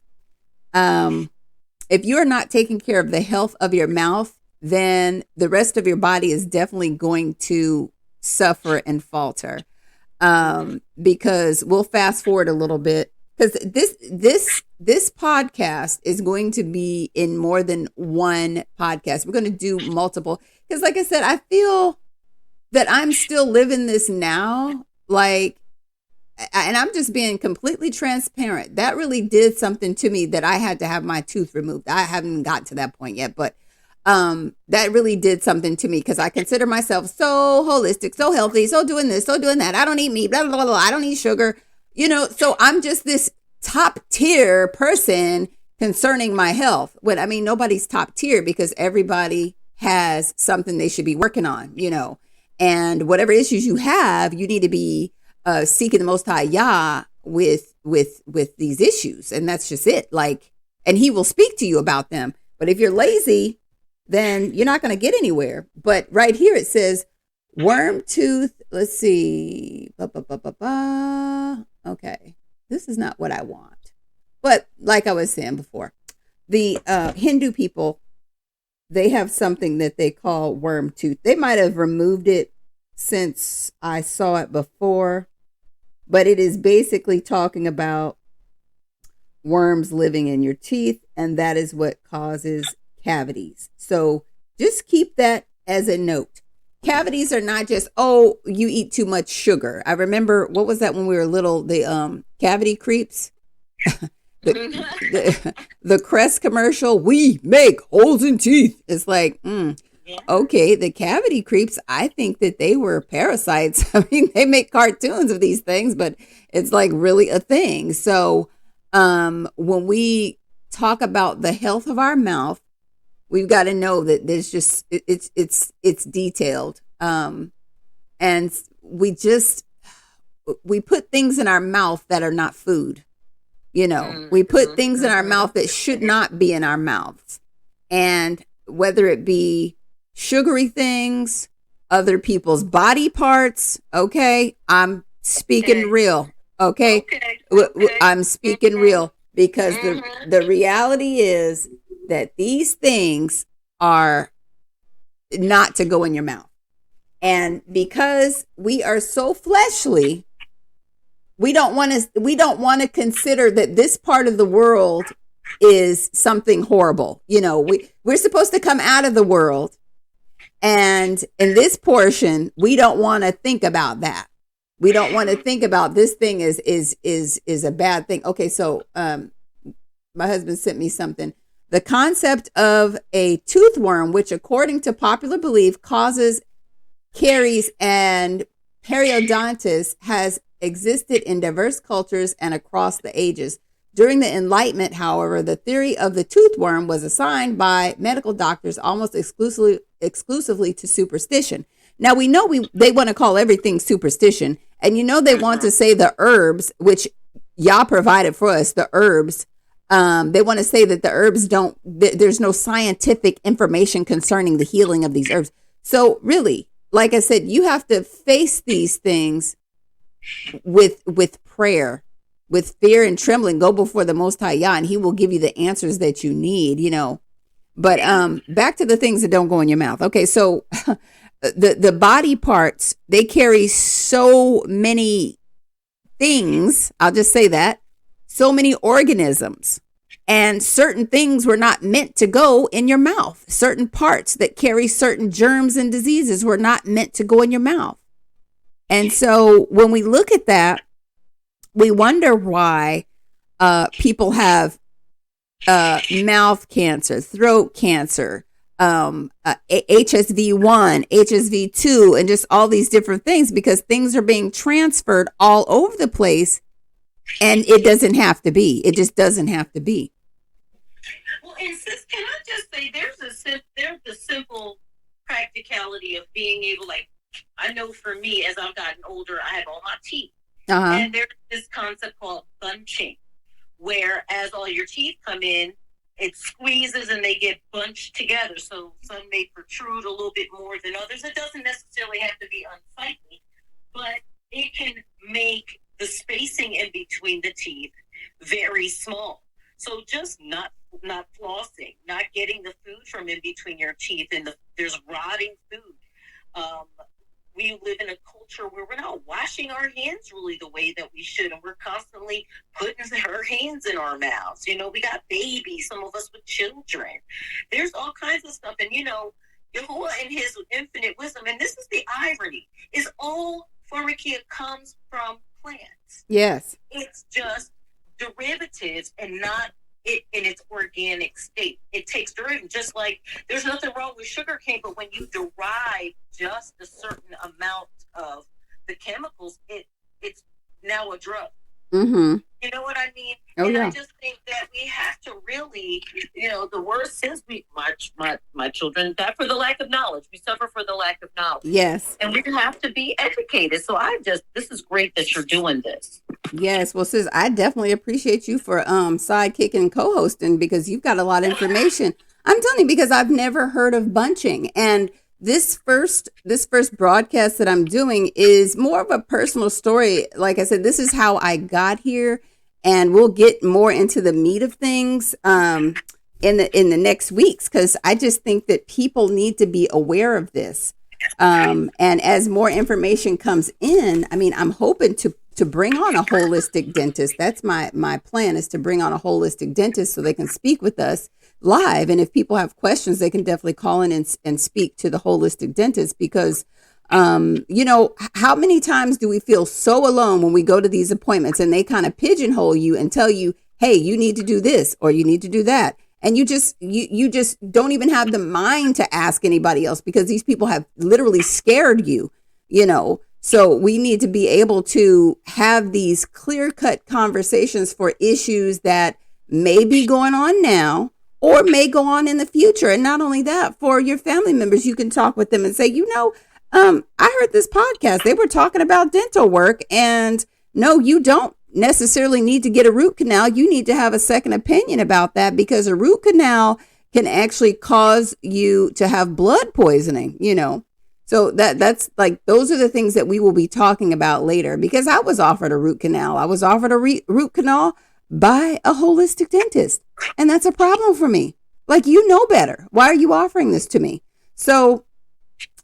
[SPEAKER 1] if you're not taking care of the health of your mouth, then the rest of your body is definitely going to suffer and falter. Because we'll fast forward a little bit, because this podcast is going to be in more than one podcast. We're going to do multiple, because like I said, I feel that I'm still living this now. And I'm just being completely transparent. That really did something to me that I had to have my tooth removed. I haven't got to that point yet, but that really did something to me because I consider myself so holistic, so healthy, so doing this, so doing that. I don't eat meat, blah, blah, blah, blah. I don't eat sugar, so I'm just this top tier person concerning my health. When I mean, nobody's top tier because everybody has something they should be working on, and whatever issues you have, you need to be seeking the Most High Yah with these issues. And that's just it. Like, and he will speak to you about them. But if you're lazy, then you're not going to get anywhere. But right here it says worm tooth. Let's see. Okay. This is not what I want. But like I was saying before, the Hindu people, they have something that they call worm tooth. They might have removed it since I saw it before, but it is basically talking about worms living in your teeth, and that is what causes cavities. So just keep that as a note. Cavities are not just, oh, you eat too much sugar. I remember, what was that when we were little? The cavity creeps. the Crest commercial, we make holes in teeth. It's like, okay, the cavity creeps, I think that they were parasites. I mean, they make cartoons of these things, but it's like really a thing. So when we talk about the health of our mouth, we've got to know that there's just, it's detailed. And we put things in our mouth that are not food. We put things in our mouth that should not be in our mouths. And whether it be sugary things, other people's body parts, okay, I'm speaking real, okay? I'm speaking real because the reality is that these things are not to go in your mouth. And because we are so fleshly, we don't want to consider that this part of the world is something horrible. We're supposed to come out of the world, and in this portion, we don't want to think about that. We don't want to think about this thing is a bad thing. Okay, so my husband sent me something. The concept of a tooth worm, which according to popular belief causes caries and periodontitis, has existed in diverse cultures and across the ages. During the Enlightenment, however, the theory of the tooth worm was assigned by medical doctors almost exclusively to superstition. Now we know they want to call everything superstition, and they want to say the herbs, which Yah provided for us, the herbs. They want to say that the herbs there's no scientific information concerning the healing of these herbs. So really, like I said, you have to face these things with prayer, with fear and trembling. Go before the Most High Yah, and he will give you the answers that you need, But back to the things that don't go in your mouth. Okay, so the body parts, they carry so many things. I'll just say that. So many organisms. And certain things were not meant to go in your mouth. Certain parts that carry certain germs and diseases were not meant to go in your mouth. And so when we look at that, we wonder why people have mouth cancer, throat cancer, HSV1, HSV2, and just all these different things, because things are being transferred all over the place, and it doesn't have to be. It just doesn't have to be.
[SPEAKER 3] Well, and sis, can I just say there's the simple practicality of being able, like, I know for me, as I've gotten older, I have all my teeth. And there's this concept called bunching, where as all your teeth come in, it squeezes and they get bunched together. So some may protrude a little bit more than others. It doesn't necessarily have to be unsightly, but it can make the spacing in between the teeth very small. So just not flossing, not getting the food from in between your teeth, and there's rotting food. We live in a culture where we're not washing our hands really the way that we should, and we're constantly putting our hands in our mouths. We got babies, some of us with children. There's all kinds of stuff, and Yahuwah in his infinite wisdom, and this is the irony, is all pharmakia comes from plants.
[SPEAKER 1] Yes.
[SPEAKER 3] It's just derivatives and not it in its organic state. It takes derivative, just like there's nothing wrong with sugar cane, but when you derive just a certain amount of the chemicals, it's now a drug.
[SPEAKER 1] Mm-hmm.
[SPEAKER 3] You know what I mean?
[SPEAKER 1] Oh,
[SPEAKER 3] and
[SPEAKER 1] yeah.
[SPEAKER 3] I just think that we have to really, the word says my children die for the lack of knowledge. We suffer for the lack of knowledge.
[SPEAKER 1] Yes.
[SPEAKER 3] And we have to be educated. So this is great that you're doing this.
[SPEAKER 1] Yes. Well, sis, I definitely appreciate you for sidekicking and co-hosting, because you've got a lot of information. I'm telling you, because I've never heard of bunching. And this first broadcast that I'm doing is more of a personal story. Like I said, this is how I got here, and we'll get more into the meat of things in the next weeks, because I just think that people need to be aware of this. And as more information comes in, I mean, I'm hoping to bring on a holistic dentist. That's my plan, is to bring on a holistic dentist so they can speak with us live. And if people have questions, they can definitely call in and speak to the holistic dentist, because, how many times do we feel so alone when we go to these appointments and they kind of pigeonhole you and tell you, hey, you need to do this or you need to do that. And you just don't even have the mind to ask anybody else, because these people have literally scared you, So we need to be able to have these clear-cut conversations for issues that may be going on now or may go on in the future. And not only that, for your family members, you can talk with them and say, I heard this podcast. They were talking about dental work, and no, you don't necessarily need to get a root canal. You need to have a second opinion about that, because a root canal can actually cause you to have blood poisoning, So that's like, those are the things that we will be talking about later, because I was offered a root canal. I was offered a root canal by a holistic dentist. And that's a problem for me. Like, better. Why are you offering this to me? So,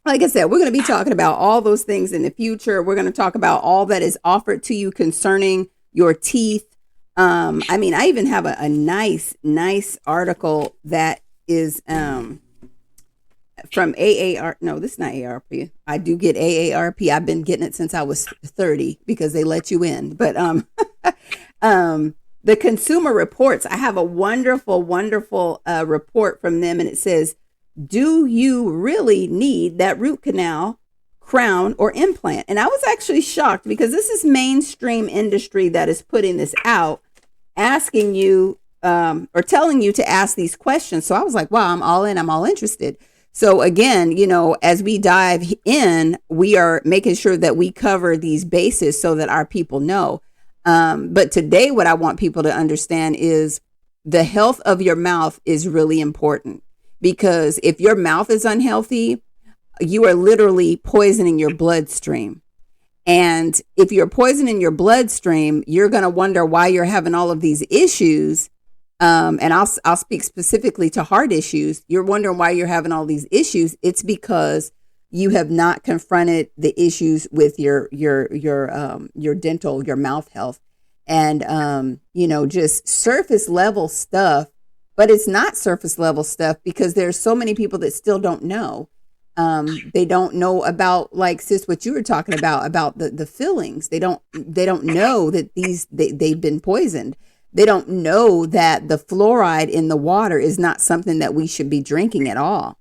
[SPEAKER 1] like I said, we're going to be talking about all those things in the future. We're going to talk about all that is offered to you concerning your teeth. I even have a nice article that is from AARP. No, this is not AARP. I do get AARP. I've been getting it since I was 30, because they let you in. But the Consumer Reports, I have a wonderful report from them, and it says, do you really need that root canal, crown, or implant? And I was actually shocked, because this is mainstream industry that is putting this out, asking you or telling you to ask these questions. So I was like, wow, I'm all in. I'm all interested. So again, as we dive in, we are making sure that we cover these bases so that our people know. But today, what I want people to understand is the health of your mouth is really important, because if your mouth is unhealthy, you are literally poisoning your bloodstream. And if you're poisoning your bloodstream, you're going to wonder why you're having all of these issues. And I'll speak specifically to heart issues. You're wondering why you're having all these issues. It's because you have not confronted the issues with your dental, your mouth health, and just surface level stuff. But it's not surface level stuff, because there's so many people that still don't know. They don't know about, like, sis, what you were talking about the fillings. They don't know that they've been poisoned. They don't know that the fluoride in the water is not something that we should be drinking at all.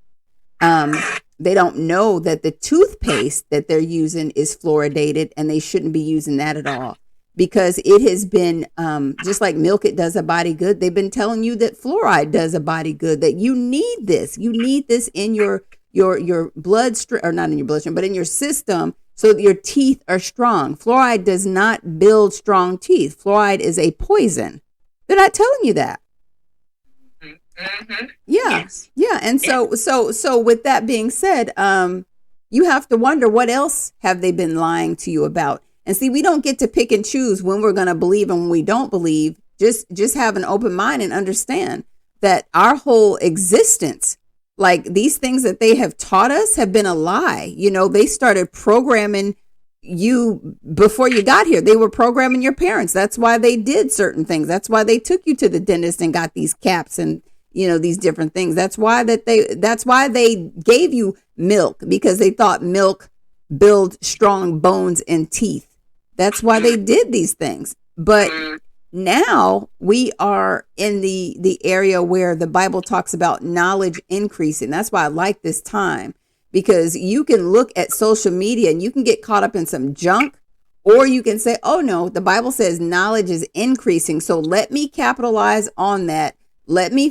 [SPEAKER 1] They don't know that the toothpaste that they're using is fluoridated, and they shouldn't be using that at all, because it has been, just like milk, it does a body good. They've been telling you that fluoride does a body good, that you need this. You need this in your bloodstream, or not in your bloodstream, but in your system, so that your teeth are strong. Fluoride does not build strong teeth. Fluoride is a poison. They're not telling you that.
[SPEAKER 3] Mm-hmm.
[SPEAKER 1] Yeah.
[SPEAKER 3] Yes.
[SPEAKER 1] Yeah. And so with that being said, you have to wonder, what else have they been lying to you about? And see, we don't get to pick and choose when we're going to believe and when we don't believe. Just have an open mind and understand that our whole existence, like these things that they have taught us, have been a lie. They started programming you before you got here. They were programming your parents. That's why they did certain things. That's why they took you to the dentist and got these caps and, these different things. That's why they gave you milk, because they thought milk build strong bones and teeth. That's why they did these things. But now we are in the area where the Bible talks about knowledge increasing. That's why I like this time, because you can look at social media and you can get caught up in some junk, or you can say, oh no, the Bible says knowledge is increasing. So let me capitalize on that. Let me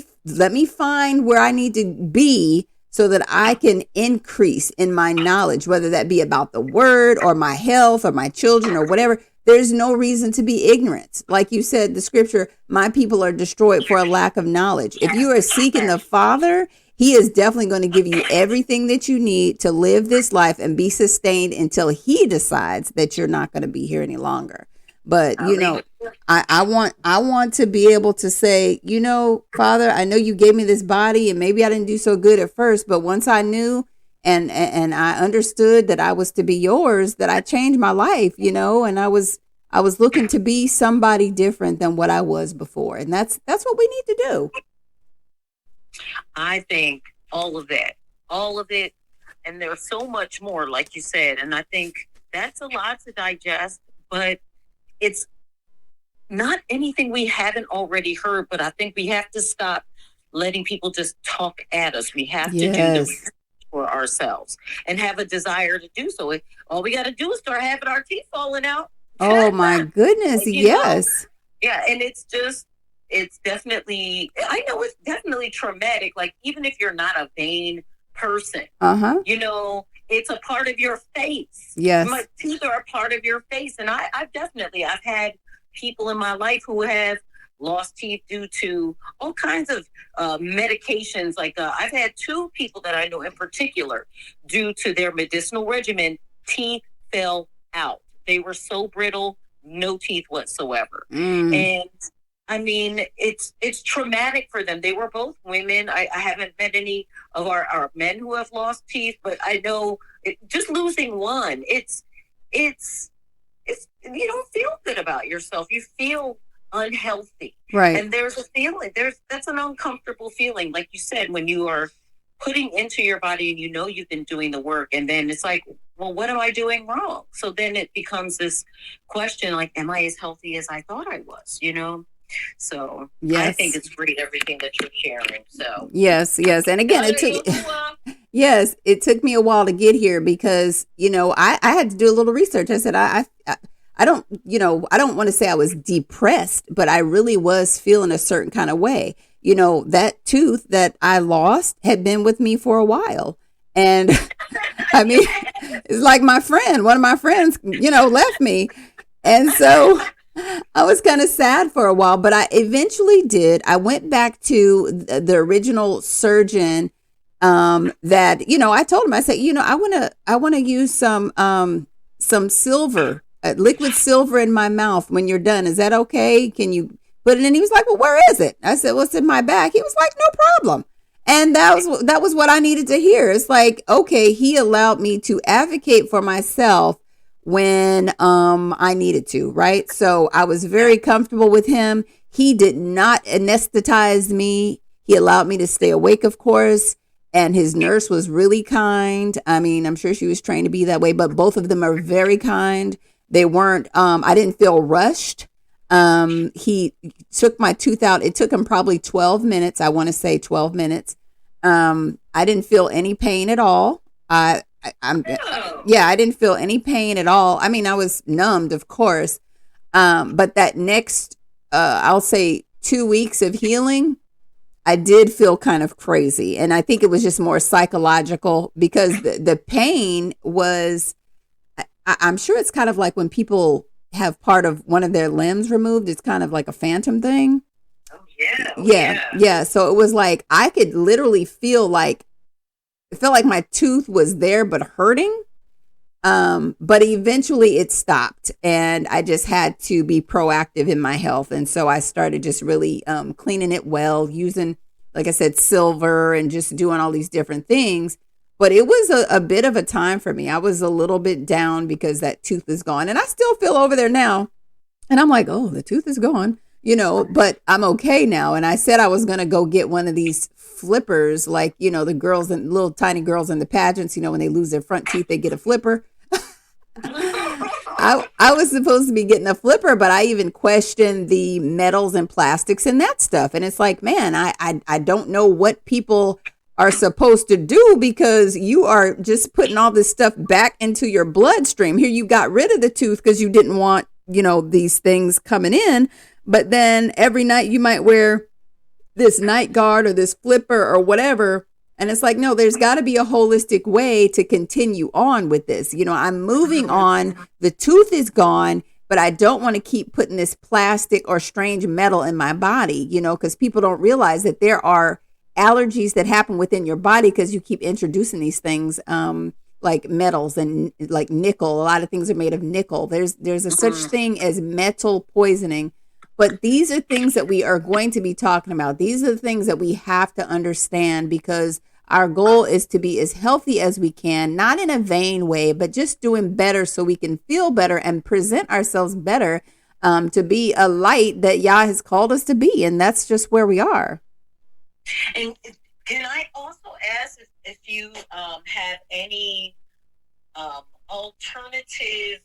[SPEAKER 1] find where I need to be so that I can increase in my knowledge, whether that be about the word or my health or my children or whatever. There's no reason to be ignorant. Like you said, the scripture, my people are destroyed for a lack of knowledge. If you are seeking the Father, he is definitely going to give you everything that you need to live this life and be sustained until he decides that you're not going to be here any longer. But, you know, I want to be able to say, you know, Father, I know you gave me this body and maybe I didn't do so good at first, but once I knew and I understood that I was to be yours, that I changed my life, you know, and I was looking to be somebody different than what I was before. And that's what we need to do.
[SPEAKER 3] I think all of it. And there's so much more, like you said. And I think that's a lot to digest, but it's not anything we haven't already heard. But I think we have to stop letting people just talk at us. We have to do the research for ourselves and have a desire to do so. All we got to do is start having our teeth falling out.
[SPEAKER 1] Oh my goodness. Yes.
[SPEAKER 3] Yeah. And it's definitely, I know it's definitely traumatic. Like, even if you're not a vain person, you know, it's a part of your face.
[SPEAKER 1] Yes.
[SPEAKER 3] My teeth are a part of your face. And I've had people in my life who have lost teeth due to all kinds of medications. Like I've had 2 people that I know in particular, due to their medicinal regimen, teeth fell out. They were so brittle, no teeth whatsoever. And I mean, it's traumatic for them. They were both women. I haven't met any of our men who have lost teeth, but I know just losing one, it's you don't feel good about yourself. You feel unhealthy.
[SPEAKER 1] Right.
[SPEAKER 3] And there's a feeling, that's an uncomfortable feeling. Like you said, when you are putting into your body and you know you've been doing the work, and then it's like, well, what am I doing wrong? So then it becomes this question, like, am I as healthy as I thought I was, you know? So yes. I think it's great, everything that you're sharing. So
[SPEAKER 1] yes. And again, it took me a while to get here because, you know, I had to do a little research. I said, I don't want to say I was depressed, but I really was feeling a certain kind of way. You know, that tooth that I lost had been with me for a while. And I mean, it's like one of my friends, you know, left me. And so I was kind of sad for a while, but I eventually did. I went back to the original surgeon that, you know, I told him, I said, you know, I want to use some silver, liquid silver in my mouth when you're done. Is that okay? Can you put it in? He was like, well, where is it? I said, well, it's in my bag. He was like, no problem. And that was what I needed to hear. It's like, okay, he allowed me to advocate for myself when I needed to, right? So I was very comfortable with him. He did not anesthetize me. He allowed me to stay awake, of course. And his nurse was really kind. I mean, I'm sure she was trained to be that way, but both of them are very kind. They weren't, I didn't feel rushed. He took my tooth out. It took him probably 12 minutes. I want to say 12 minutes. I didn't feel any pain at all. I didn't feel any pain at all. I mean, I was numbed, of course. But that next, I'll say 2 weeks of healing, I did feel kind of crazy. And I think it was just more psychological because the pain was, I'm sure it's kind of like when people have part of one of their limbs removed. It's kind of like a phantom thing. Oh, yeah. So it was like, I could literally feel like, it felt like my tooth was there, but hurting. But eventually it stopped and I just had to be proactive in my health. And so I started just really cleaning it well, using, like I said, silver and just doing all these different things. But it was a bit of a time for me. I was a little bit down because that tooth is gone. And I still feel over there now. And I'm like, oh, the tooth is gone, you know, but I'm okay now. And I said I was going to go get one of these flippers, like, you know, the girls and little tiny girls in the pageants, you know, when they lose their front teeth, they get a flipper. I was supposed to be getting a flipper, but I even questioned the metals and plastics and that stuff. And it's like, man, I don't know what people are supposed to do, because you are just putting all this stuff back into your bloodstream. Here you got rid of the tooth because you didn't want, these things coming in. But then every night you might wear this night guard or this flipper or whatever. And it's like, no, there's got to be a holistic way to continue on with this. I'm moving on. The tooth is gone, but I don't want to keep putting this plastic or strange metal in my body, because people don't realize that there are allergies that happen within your body because you keep introducing these things, like metals and like nickel. A lot of things are made of nickel. There's a such thing as metal poisoning. But these are things that we are going to be talking about. These are the things that we have to understand, because our goal is to be as healthy as we can, not in a vain way, but just doing better so we can feel better and present ourselves better, to be a light that Yah has called us to be. And that's just where we are.
[SPEAKER 3] And can I also ask if you have any alternative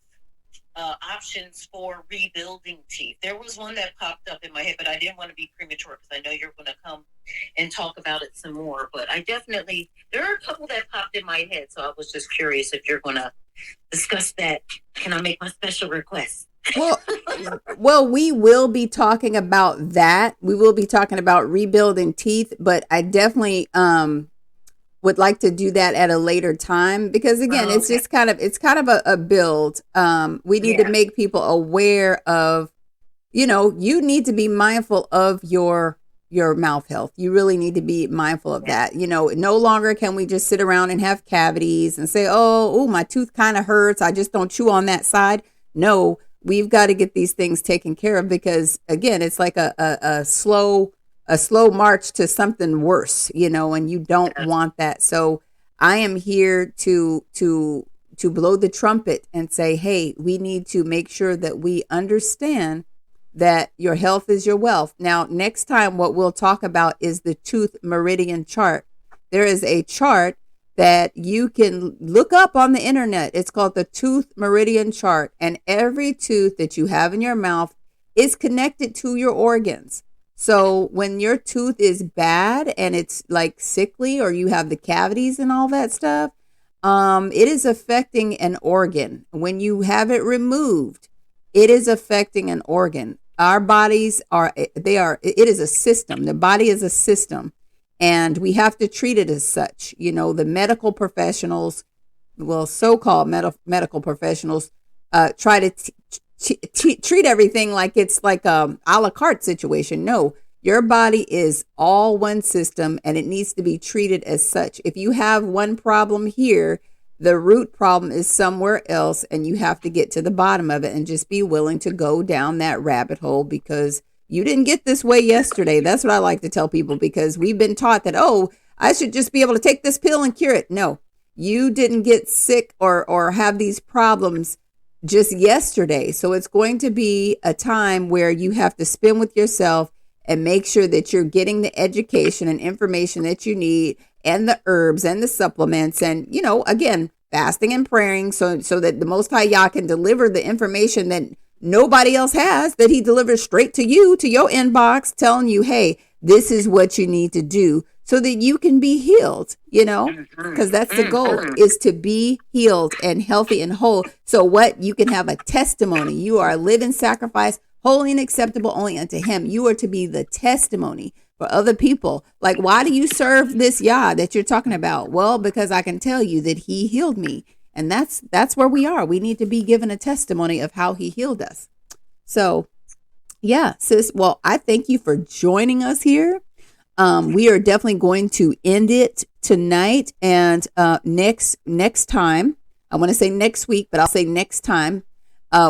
[SPEAKER 3] options for rebuilding teeth? There was one that popped up in my head, but I didn't want to be premature because I know you're going to come and talk about it some more. But there are a couple that popped in my head, so I was just curious if you're going to discuss that. Can I make my special request?
[SPEAKER 1] Well, we will be talking about that. We will be talking about rebuilding teeth, but I definitely would like to do that at a later time, because again, it's just kind of a build. We need to make people aware of, you need to be mindful of your mouth health. You really need to be mindful of that. No longer can we just sit around and have cavities and say, oh, my tooth kind of hurts, I just don't chew on that side. No, we've got to get these things taken care of, because again, it's like a slow march to something worse, and you don't want that. So I am here to blow the trumpet and say, hey, we need to make sure that we understand that your health is your wealth. Now, next time, what we'll talk about is the tooth meridian chart. There is a chart that you can look up on the internet. It's called the tooth meridian chart. And every tooth that you have in your mouth is connected to your organs. So when your tooth is bad and it's like sickly, or you have the cavities and all that stuff, it is affecting an organ. When you have it removed, it is affecting an organ. Our bodies it is a system. The body is a system, and we have to treat it as such. The medical professionals, so-called medical professionals, try to treat everything like it's like a la carte situation. No, your body is all one system, and it needs to be treated as such. If you have one problem here, the root problem is somewhere else, and you have to get to the bottom of it and just be willing to go down that rabbit hole, because you didn't get this way yesterday. That's what I like to tell people, because we've been taught that, I should just be able to take this pill and cure it. No, you didn't get sick or have these problems just yesterday. So it's going to be a time where you have to spend with yourself and make sure that you're getting the education and information that you need, and the herbs and the supplements, and, again, fasting and praying so that the Most High Yah can deliver the information that nobody else has, that he delivers straight to you, to your inbox, telling you, hey, this is what you need to do so that you can be healed, because that's the goal, is to be healed and healthy and whole. So what? You can have a testimony. You are a living sacrifice, holy and acceptable only unto him. You are to be the testimony for other people. Like, why do you serve this Yah that you're talking about? Well, because I can tell you that he healed me. And that's where we are. We need to be given a testimony of how he healed us. So, yeah, sis, well, I thank you for joining us here. We are definitely going to end it tonight, and next time, I want to say next week, but I'll say next time,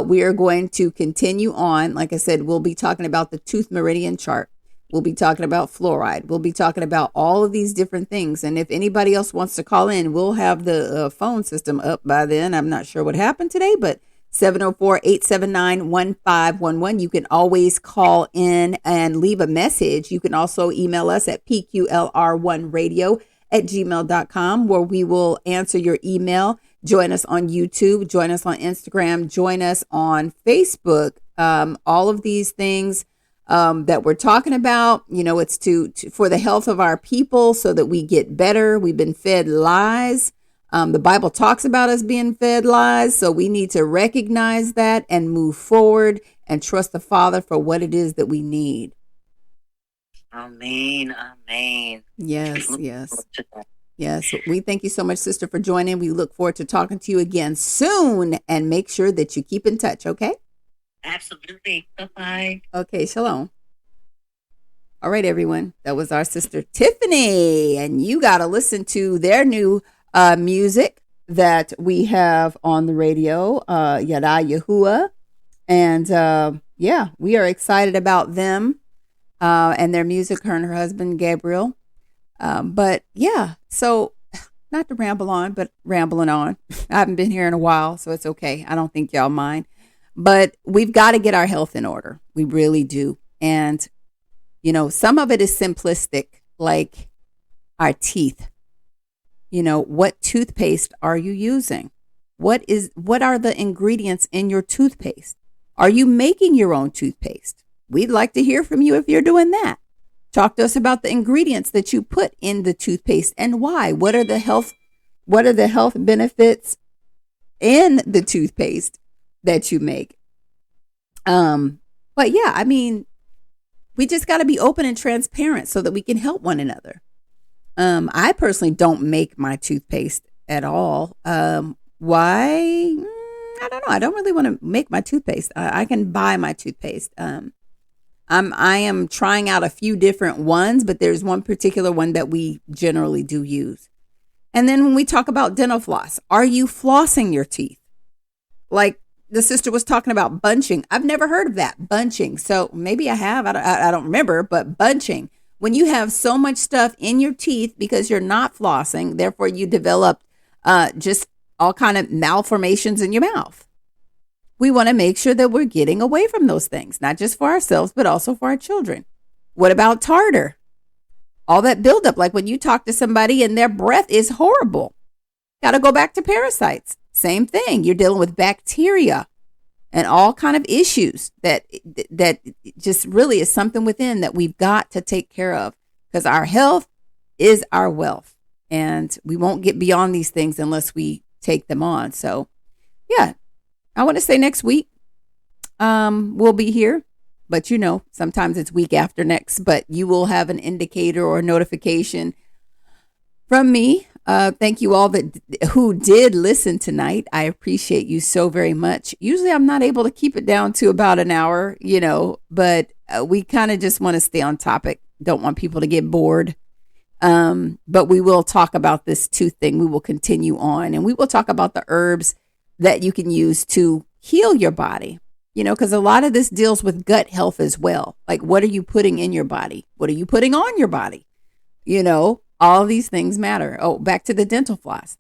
[SPEAKER 1] we are going to continue on. Like I said, we'll be talking about the tooth meridian chart. We'll be talking about fluoride. We'll be talking about all of these different things. And if anybody else wants to call in, we'll have the phone system up by then. I'm not sure what happened today, but 704-879-1511. You can always call in and leave a message. You can also email us at pqlr1radio@gmail.com, where we will answer your email. Join us on YouTube. Join us on Instagram. Join us on Facebook. All of these things that we're talking about, it's for the health of our people so that we get better. We've been fed lies. The Bible talks about us being fed lies. So we need to recognize that and move forward and trust the Father for what it is that we need.
[SPEAKER 3] Amen. Amen.
[SPEAKER 1] Yes. Yes. We thank you so much, sister, for joining. We look forward to talking to you again soon, and make sure that you keep in touch. Okay.
[SPEAKER 3] Absolutely. Bye-bye.
[SPEAKER 1] Okay. Shalom. All right, everyone. That was our sister Tiffany, and you got to listen to their new music that we have on the radio, Yada Yahuwah. And we are excited about them and their music, her and her husband, Gabriel. So not to ramble on, but rambling on. I haven't been here in a while, so it's okay. I don't think y'all mind. But we've got to get our health in order. We really do. And, some of it is simplistic, like our teeth. What toothpaste are you using? What are the ingredients in your toothpaste? Are you making your own toothpaste? We'd like to hear from you if you're doing that. Talk to us about the ingredients that you put in the toothpaste and why. What are the health benefits in the toothpaste that you make? We just got to be open and transparent so that we can help one another. I personally don't make my toothpaste at all. Why? I don't know. I don't really want to make my toothpaste. I can buy my toothpaste. I am trying out a few different ones, but there's one particular one that we generally do use. And then when we talk about dental floss, are you flossing your teeth? Like the sister was talking about bunching. I've never heard of that, bunching. So maybe I have. I don't remember, but bunching. When you have so much stuff in your teeth because you're not flossing, therefore you develop just all kind of malformations in your mouth. We want to make sure that we're getting away from those things, not just for ourselves, but also for our children. What about tartar? All that buildup, like when you talk to somebody and their breath is horrible. Got to go back to parasites. Same thing. You're dealing with bacteria and all kind of issues that just really is something within that we've got to take care of, because our health is our wealth, and we won't get beyond these things unless we take them on. So, yeah, I want to say next week we'll be here, but sometimes it's week after next, but you will have an indicator or notification from me. Thank you all who did listen tonight. I appreciate you so very much. Usually I'm not able to keep it down to about an hour, but we kind of just want to stay on topic. Don't want people to get bored. But we will talk about this tooth thing. We will continue on, and we will talk about the herbs that you can use to heal your body, because a lot of this deals with gut health as well. Like, what are you putting in your body? What are you putting on your body? All these things matter. Oh, back to the dental floss.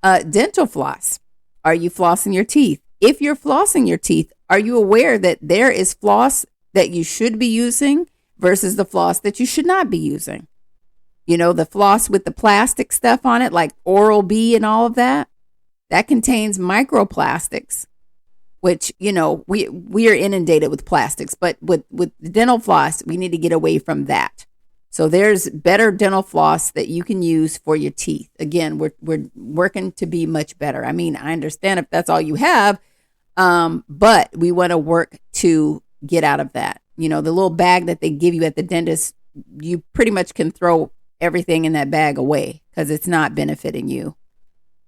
[SPEAKER 1] Dental floss. Are you flossing your teeth? If you're flossing your teeth, are you aware that there is floss that you should be using versus the floss that you should not be using? The floss with the plastic stuff on it, like Oral-B and all of that, that contains microplastics, which, we are inundated with plastics. But with the dental floss, we need to get away from that. So there's better dental floss that you can use for your teeth. Again, we're working to be much better. I mean, I understand if that's all you have, but we want to work to get out of that. The little bag that they give you at the dentist, you pretty much can throw everything in that bag away because it's not benefiting you.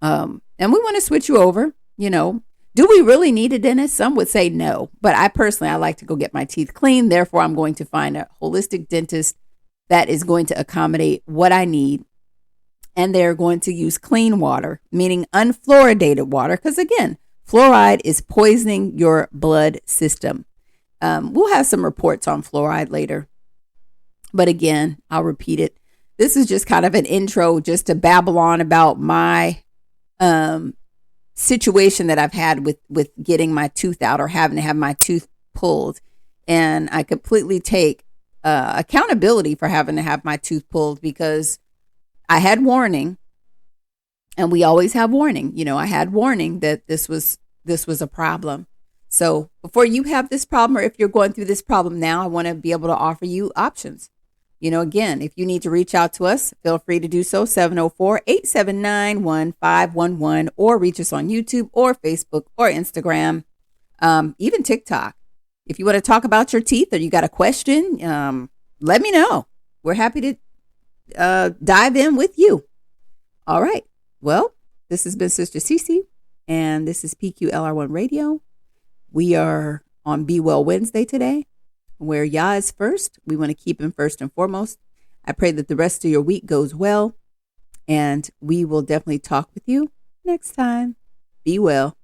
[SPEAKER 1] And we want to switch you over. Do we really need a dentist? Some would say no, but I like to go get my teeth clean. Therefore, I'm going to find a holistic dentist that is going to accommodate what I need. And they're going to use clean water, meaning unfluoridated water. Because again, fluoride is poisoning your blood system. We'll have some reports on fluoride later. But again, I'll repeat it. This is just kind of an intro just to babble on about my situation that I've had with getting my tooth out or having to have my tooth pulled. And I completely take accountability for having to have my tooth pulled because I had warning. And we always have warning. I had warning that this was a problem. So before you have this problem, or if you're going through this problem now, I want to be able to offer you options. Again, if you need to reach out to us, feel free to do so, 704-879-1511, or reach us on YouTube or Facebook or Instagram, even TikTok. If you want to talk about your teeth or you got a question, let me know. We're happy to dive in with you. All right. Well, this has been Sister SiSi, and this is PQLR1 Radio. We are on Be Well Wednesday today, where Yah is first. We want to keep him first and foremost. I pray that the rest of your week goes well, and we will definitely talk with you next time. Be well.